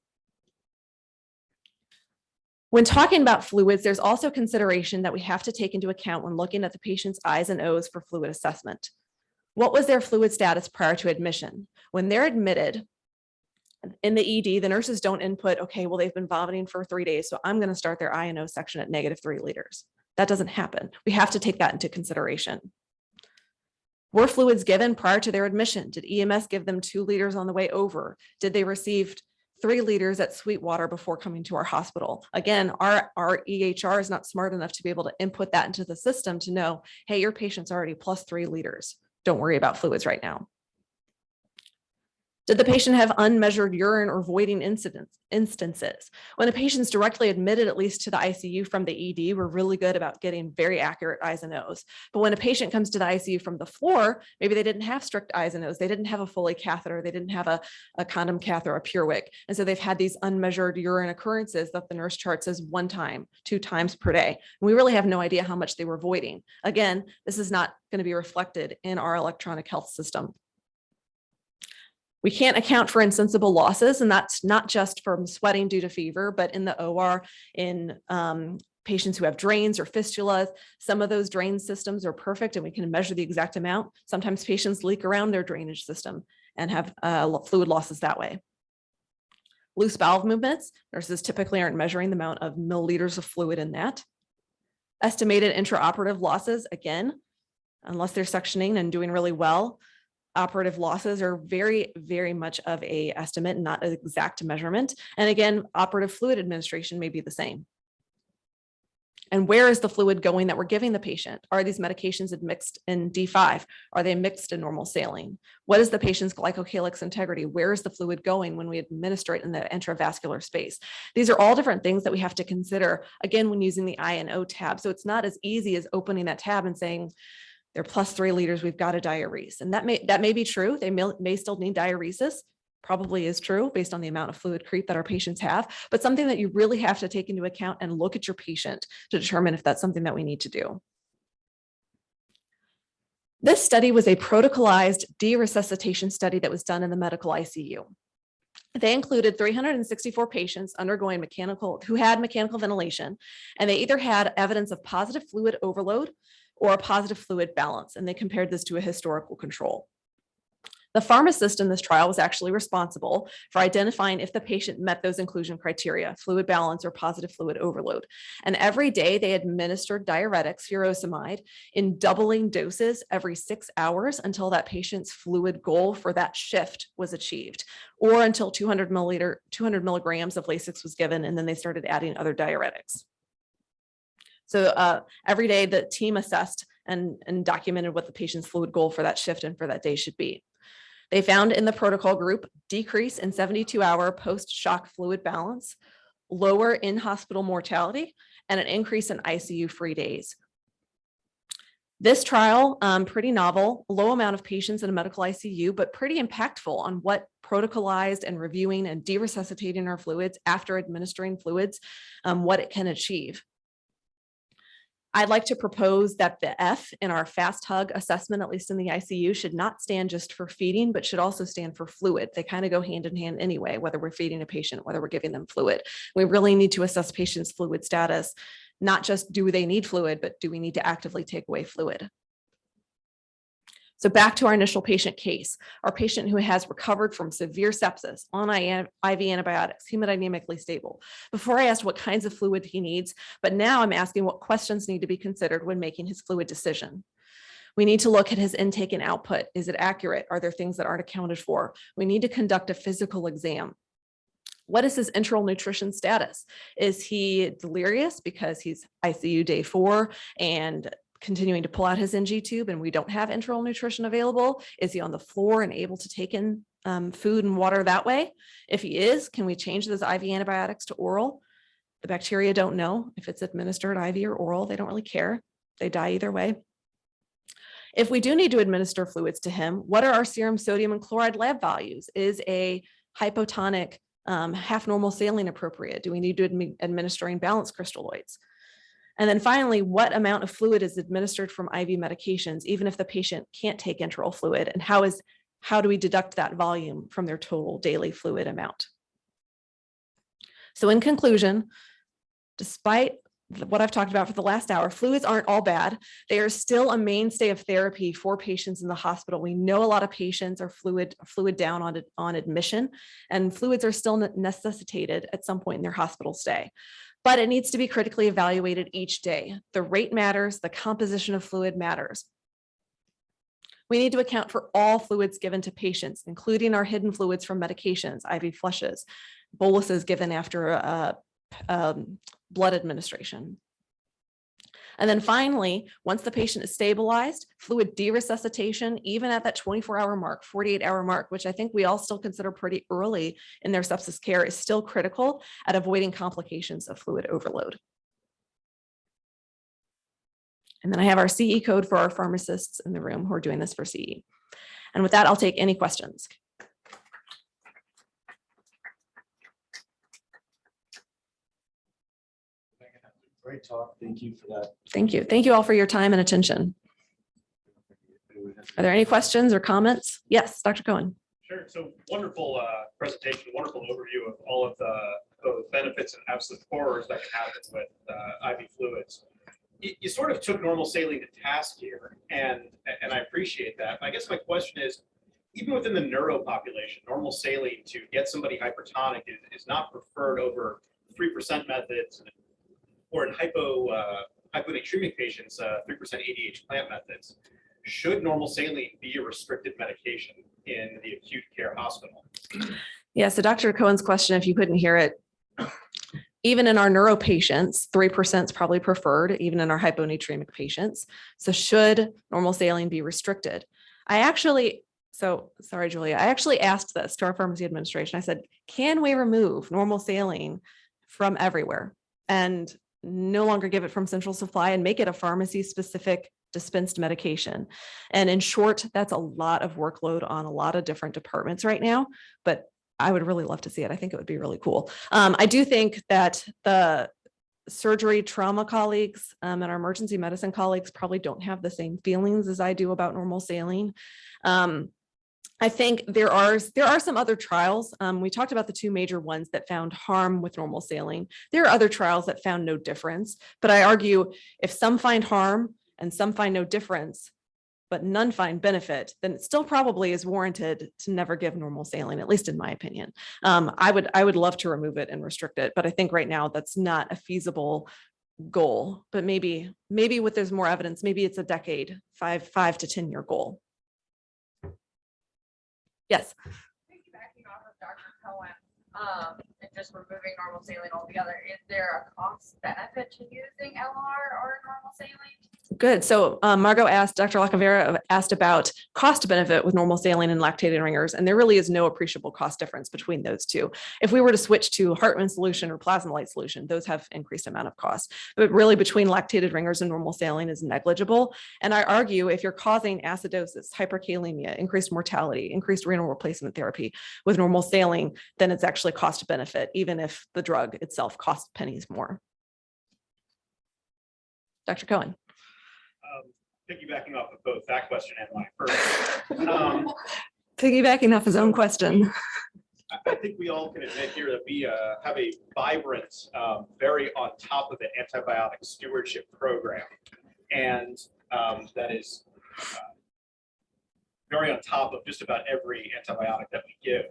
When talking about fluids, there's also consideration that we have to take into account when looking at the patient's I's and O's for fluid assessment. What was their fluid status prior to admission? When they're admitted in the ED, the nurses don't input, okay, well, they've been vomiting for 3 days, so I'm going to start their INO section at -3 liters. That doesn't happen. We have to take that into consideration. Were fluids given prior to their admission? Did EMS give them 2 liters on the way over? Did they receive 3 liters at Sweetwater before coming to our hospital? Again, our EHR is not smart enough to be able to input that into the system to know, hey, your patient's already +3 liters. Don't worry about fluids right now. Did the patient have unmeasured urine or voiding instances? When a patient's directly admitted, at least to the ICU from the ED, we're really good about getting very accurate I's and O's. But when a patient comes to the ICU from the floor, maybe they didn't have strict I's and O's. They didn't have a Foley catheter. They didn't have a condom catheter, a PureWick. And so they've had these unmeasured urine occurrences that the nurse charts as 1 time, 2 times per day. And we really have no idea how much they were voiding. Again, this is not going to be reflected in our electronic health system. We can't account for insensible losses, and that's not just from sweating due to fever, but in the OR, in patients who have drains or fistulas. Some of those drain systems are perfect and we can measure the exact amount. Sometimes patients leak around their drainage system and have fluid losses that way. Loose valve movements, nurses typically aren't measuring the amount of milliliters of fluid in that. Estimated intraoperative losses, again, unless they're suctioning and doing really well, operative losses are very, very much of a estimate, not an exact measurement. And again, operative fluid administration may be the same. And where is the fluid going that we're giving the patient? Are these medications mixed in D5? Are they mixed in normal saline? What is the patient's glycocalyx integrity? Where is the fluid going when we administer it in the intravascular space? These are all different things that we have to consider, again, when using the I&O tab. So it's not as easy as opening that tab and saying, they're +3 liters, we've got to diurese. And that may be true. They may still need diuresis, probably is true based on the amount of fluid creep that our patients have, but something that you really have to take into account and look at your patient to determine if that's something that we need to do. This study was a protocolized deresuscitation study that was done in the medical ICU. They included 364 patients undergoing who had mechanical ventilation, and they either had evidence of positive fluid overload or a positive fluid balance, and they compared this to a historical control. The pharmacist in this trial was actually responsible for identifying if the patient met those inclusion criteria, fluid balance or positive fluid overload. And every day they administered diuretics, furosemide, in doubling doses every 6 hours until that patient's fluid goal for that shift was achieved, or until 200 milligrams of Lasix was given, and then they started adding other diuretics. So every day the team assessed and documented what the patient's fluid goal for that shift and for that day should be. They found in the protocol group decrease in 72-hour post-shock fluid balance, lower in-hospital mortality, and an increase in ICU-free days. This trial, pretty novel, low amount of patients in a medical ICU, but pretty impactful on what protocolized and reviewing and deresuscitating our fluids after administering fluids, what it can achieve. I'd like to propose that the F in our fast hug assessment, at least in the ICU, should not stand just for feeding, but should also stand for fluid. They kind of go hand in hand anyway, whether we're feeding a patient, whether we're giving them fluid. We really need to assess patients' fluid status, not just do they need fluid, but do we need to actively take away fluid? So back to our initial patient case, our patient who has recovered from severe sepsis on IV antibiotics, hemodynamically stable. Before I asked what kinds of fluid he needs, but now I'm asking what questions need to be considered when making his fluid decision. We need to look at his intake and output. Is it accurate? Are there things that aren't accounted for? We need to conduct a physical exam. What is his enteral nutrition status? Is he delirious because he's ICU day 4 and continuing to pull out his NG tube and we don't have enteral nutrition available? Is he on the floor and able to take in food and water that way? If he is, can we change those IV antibiotics to oral? The bacteria don't know if it's administered IV or oral. They don't really care. They die either way. If we do need to administer fluids to him, what are our serum sodium and chloride lab values? Is a hypotonic half normal saline appropriate? Do we need to be administering balanced crystalloids? And then finally, what amount of fluid is administered from IV medications, even if the patient can't take enteral fluid, and how do we deduct that volume from their total daily fluid amount? So in conclusion, despite what I've talked about for the last hour, fluids aren't all bad. They are still a mainstay of therapy for patients in the hospital. We know a lot of patients are fluid down on admission, and fluids are still necessitated at some point in their hospital stay. But it needs to be critically evaluated each day. The rate matters, the composition of fluid matters. We need to account for all fluids given to patients, including our hidden fluids from medications, IV flushes, boluses given after blood administration. And then finally, once the patient is stabilized, fluid deresuscitation, even at that 24-hour mark, 48-hour mark, which I think we all still consider pretty early in their sepsis care, is still critical at avoiding complications of fluid overload. And then I have our CE code for our pharmacists in the room who are doing this for CE. And with that, I'll take any questions. Great talk. Thank you for that. Thank you. Thank you all for your time and attention. Are there any questions or comments? Yes, Dr. Cohen. Sure. So wonderful presentation, wonderful overview of all of the benefits and absolute horrors that can happen with IV fluids. You sort of took normal saline to task here, and I appreciate that. I guess my question is, even within the neuro population, normal saline to get somebody hypertonic is not preferred over 3% methods, or in hyponatremic patients, 3% ADH plant methods. Should normal saline be a restricted medication in the acute care hospital? Yeah, so Dr. Cohen's question, if you couldn't hear it, even in our neuro patients, 3% is probably preferred, even in our hyponatremic patients. So should normal saline be restricted? Sorry, Julia, I actually asked this to our pharmacy administration. I said, can we remove normal saline from everywhere and no longer give it from central supply and make it a pharmacy specific dispensed medication? And in short, that's a lot of workload on a lot of different departments right now, but I would really love to see it. I think it would be really cool. I do think that the surgery trauma colleagues and our emergency medicine colleagues probably don't have the same feelings as I do about normal saline. I think there are some other trials. We talked about the two major ones that found harm with normal saline. There are other trials that found no difference, but I argue if some find harm and some find no difference, but none find benefit, then it still probably is warranted to never give normal saline, at least in my opinion. I would love to remove it and restrict it, but I think right now that's not a feasible goal. But maybe with there's more evidence, maybe it's a decade, 5 to 10 year goal. Yes. Piggybacking off of Dr. Cohen, and just removing normal saline altogether, is there a cost benefit to using LR or normal saline? Good. So Margot asked, Dr. Lacavera asked about cost benefit with normal saline and lactated ringers, and there really is no appreciable cost difference between those two. If we were to switch to Hartmann solution or plasma-lyte solution, those have increased amount of cost, but really between lactated ringers and normal saline is negligible. And I argue if you're causing acidosis, hyperkalemia, increased mortality, increased renal replacement therapy with normal saline, then it's actually cost benefit, even if the drug itself costs pennies more. Dr. Cohen. Piggybacking off of both that question and my first. Piggybacking off his own question. I think we all can admit here that we have a vibrant, very on top of it antibiotic stewardship program. And that is very on top of just about every antibiotic that we give.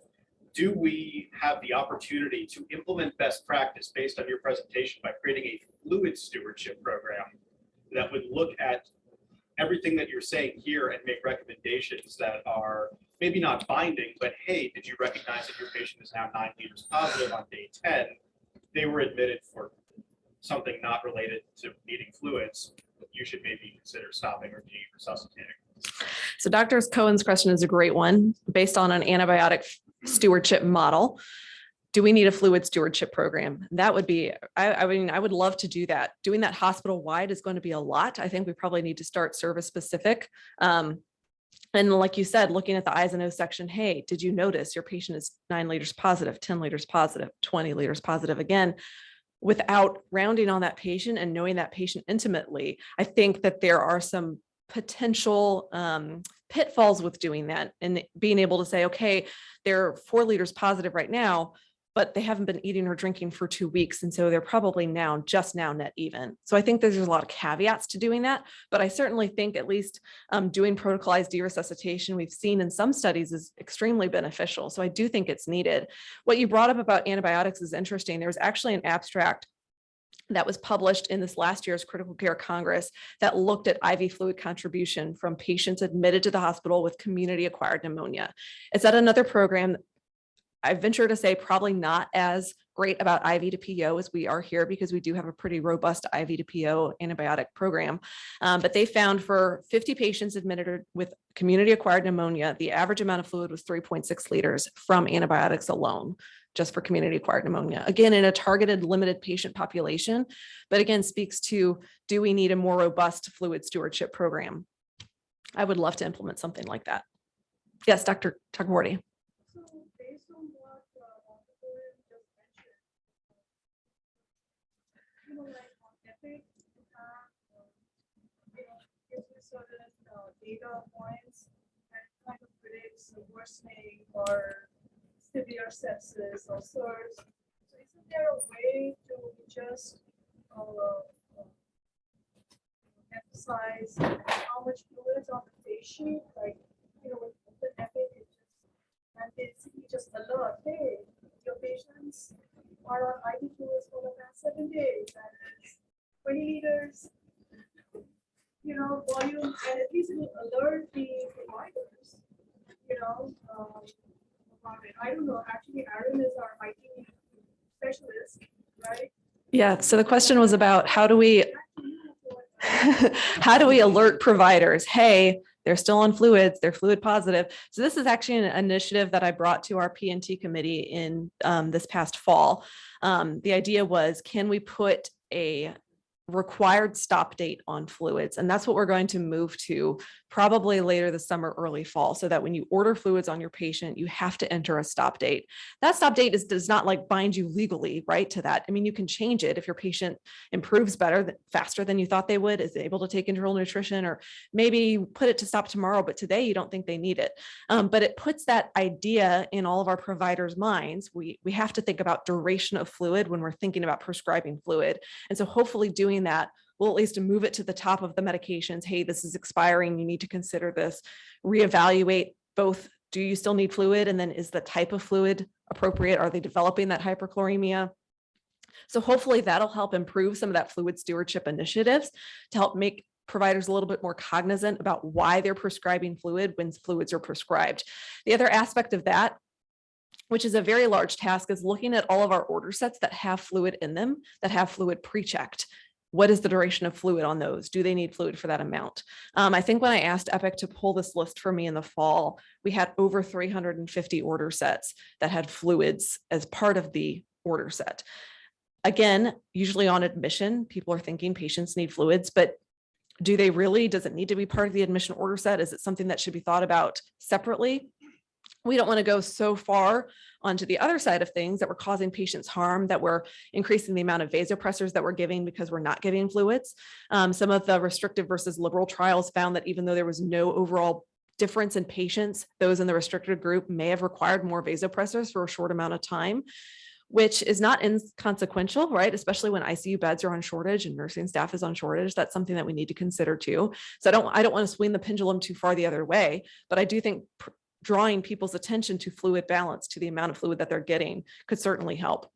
Do we have the opportunity to implement best practice based on your presentation by creating a fluid stewardship program that would look at everything that you're saying here and make recommendations that are maybe not binding, but hey, did you recognize that your patient is now 9 liters positive on day 10? They were admitted for something not related to needing fluids. You should maybe consider stopping or resuscitating. So Dr. Cohen's question is a great one based on an antibiotic stewardship model. Do we need a fluid stewardship program? That would be, I mean, I would love to do that. Doing that hospital wide is going to be a lot. I think we probably need to start service specific. And like you said, looking at the I's and O's section, hey, did you notice your patient is 9 liters positive, 10 liters positive, 20 liters positive? Again, without rounding on that patient and knowing that patient intimately, I think that there are some potential pitfalls with doing that and being able to say, okay, they're 4 liters positive right now. but they haven't been eating or drinking for 2 weeks. And so they're probably just now net even. So I think there's a lot of caveats to doing that, but I certainly think at least doing protocolized deresuscitation we've seen in some studies is extremely beneficial. So I do think it's needed. What you brought up about antibiotics is interesting. There was actually an abstract that was published in this last year's Critical Care Congress that looked at IV fluid contribution from patients admitted to the hospital with community-acquired pneumonia. It's at another program. I venture to say probably not as great about IV to PO as we are here, because we do have a pretty robust IV to PO antibiotic program. But they found for 50 patients admitted with community-acquired pneumonia, the average amount of fluid was 3.6 liters from antibiotics alone, just for community-acquired pneumonia. Again, in a targeted, limited patient population, but again, speaks to, do we need a more robust fluid stewardship program? I would love to implement something like that. Yes, Dr. Takamorty. So based on what Dr. Cohen just mentioned, like on Epic, you have, gives you certain data points and kind of predicts the worsening or severe sepsis or SIRS. So isn't there a way to just emphasize how much fluids on the patient, like, with the Epic, it just, and basically just alert, hey, your patients are on IV fluids for the past 7 days, and it's 20 liters, volume, and at least it will alert the providers, about it. I don't know, actually, Aaron is our IT specialist, right? Yeah, so the question was about how do we alert providers, hey, they're still on fluids, they're fluid positive. So this is actually an initiative that I brought to our P&T committee in this past fall. The idea was, can we put a required stop date on fluids? And that's what we're going to move to probably later this summer, early fall, so that when you order fluids on your patient, you have to enter a stop date. That stop date does not like bind you legally, right, to that. I mean, you can change it if your patient improves better, faster than you thought they would, is able to take enteral nutrition, or maybe put it to stop tomorrow, but today you don't think they need it. But it puts that idea in all of our providers' minds. We have to think about duration of fluid when we're thinking about prescribing fluid. And so hopefully doing that will at least move it to the top of the medications. Hey, this is expiring. You need to consider this. Reevaluate both. Do you still need fluid? And then is the type of fluid appropriate? Are they developing that hyperchloremia? So hopefully that'll help improve some of that fluid stewardship initiatives to help make providers a little bit more cognizant about why they're prescribing fluid when fluids are prescribed. The other aspect of that, which is a very large task, is looking at all of our order sets that have fluid in them, that have fluid pre-checked. What is the duration of fluid on those? Do they need fluid for that amount? I think when I asked Epic to pull this list for me in the fall, we had over 350 order sets that had fluids as part of the order set. Again, usually on admission, people are thinking patients need fluids, but do they really? Does it need to be part of the admission order set? Is it something that should be thought about separately? We don't want to go so far onto the other side of things that we're causing patients harm, that we're increasing the amount of vasopressors that we're giving because we're not giving fluids. Some of the restrictive versus liberal trials found that even though there was no overall difference in patients, those in the restricted group may have required more vasopressors for a short amount of time, which is not inconsequential, right? Especially when ICU beds are on shortage and nursing staff is on shortage. That's something that we need to consider too. So I don't want to swing the pendulum too far the other way, but I do think drawing people's attention to fluid balance, to the amount of fluid that they're getting, could certainly help.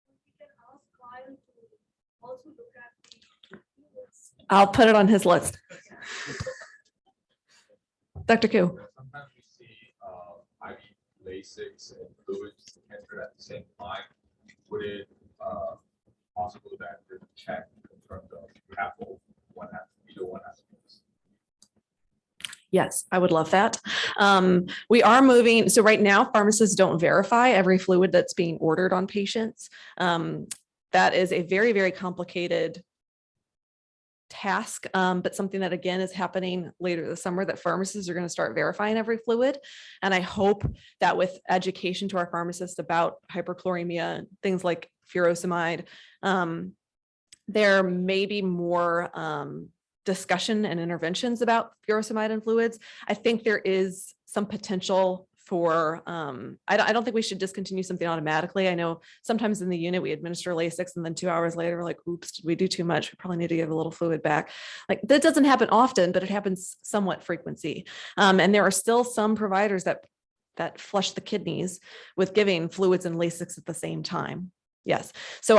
We can ask Kyle to also look at the fluids. I'll put it on his list. Dr. Koo. Sometimes we see IV Lasix and fluids enter at the same time. Would it possible that there's a check in terms of you have both, one has either one has? Yes, I would love that. We are moving. So right now, pharmacists don't verify every fluid that's being ordered on patients. That is a very, very complicated task, but something that again is happening later this summer, that pharmacists are going to start verifying every fluid. And I hope that with education to our pharmacists about hyperchloremia, things like furosemide, there may be more discussion and interventions about furosemide and fluids. I think there is some potential for, I don't think we should discontinue something automatically. I know sometimes in the unit we administer Lasix and then 2 hours later, we're like, oops, did we do too much? We probably need to give a little fluid back. Like that doesn't happen often, but it happens somewhat frequency. And there are still some providers that flush the kidneys with giving fluids and Lasix at the same time. Yes. So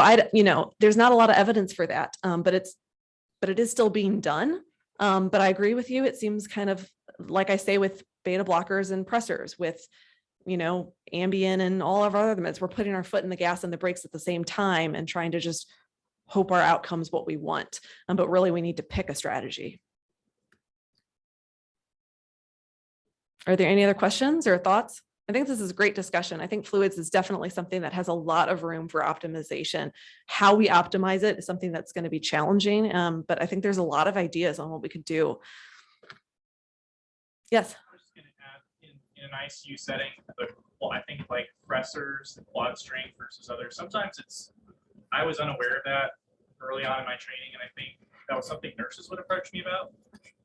there's not a lot of evidence for that, but it is still being done. But I agree with you. It seems kind of like I say with beta blockers and pressors with, Ambien and all of our other meds, we're putting our foot in the gas and the brakes at the same time and trying to just hope our outcome's what we want. But really we need to pick a strategy. Are there any other questions or thoughts? I think this is a great discussion. I think fluids is definitely something that has a lot of room for optimization. How we optimize it is something that's going to be challenging, but I think there's a lot of ideas on what we could do. Yes. I was just going to add in an ICU setting, I think like pressors, the quad strength versus others. Sometimes I was unaware of that early on in my training, and I think that was something nurses would approach me about,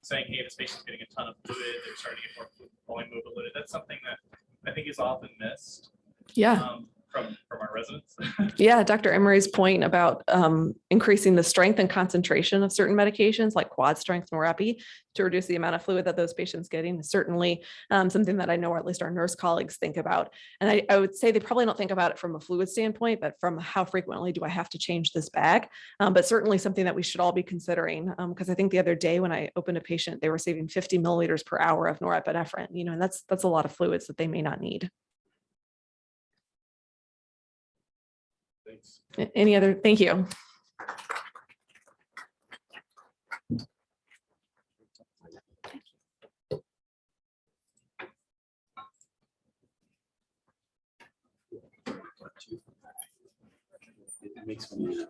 saying, hey, this patient's getting a ton of fluid, they're starting to get more volume mobility. That's something that I think is often missed. Yeah. From our residents. Yeah, Dr. Emery's point about increasing the strength and concentration of certain medications like quad strength Norepi to reduce the amount of fluid that those patients getting is certainly something that I know, or at least our nurse colleagues think about. And I would say they probably don't think about it from a fluid standpoint, but from how frequently do I have to change this bag? But certainly something that we should all be considering, because I think the other day when I opened a patient, they were saving 50 milliliters per hour of norepinephrine, and that's a lot of fluids that they may not need. Thanks. Any other, thank you. It makes me.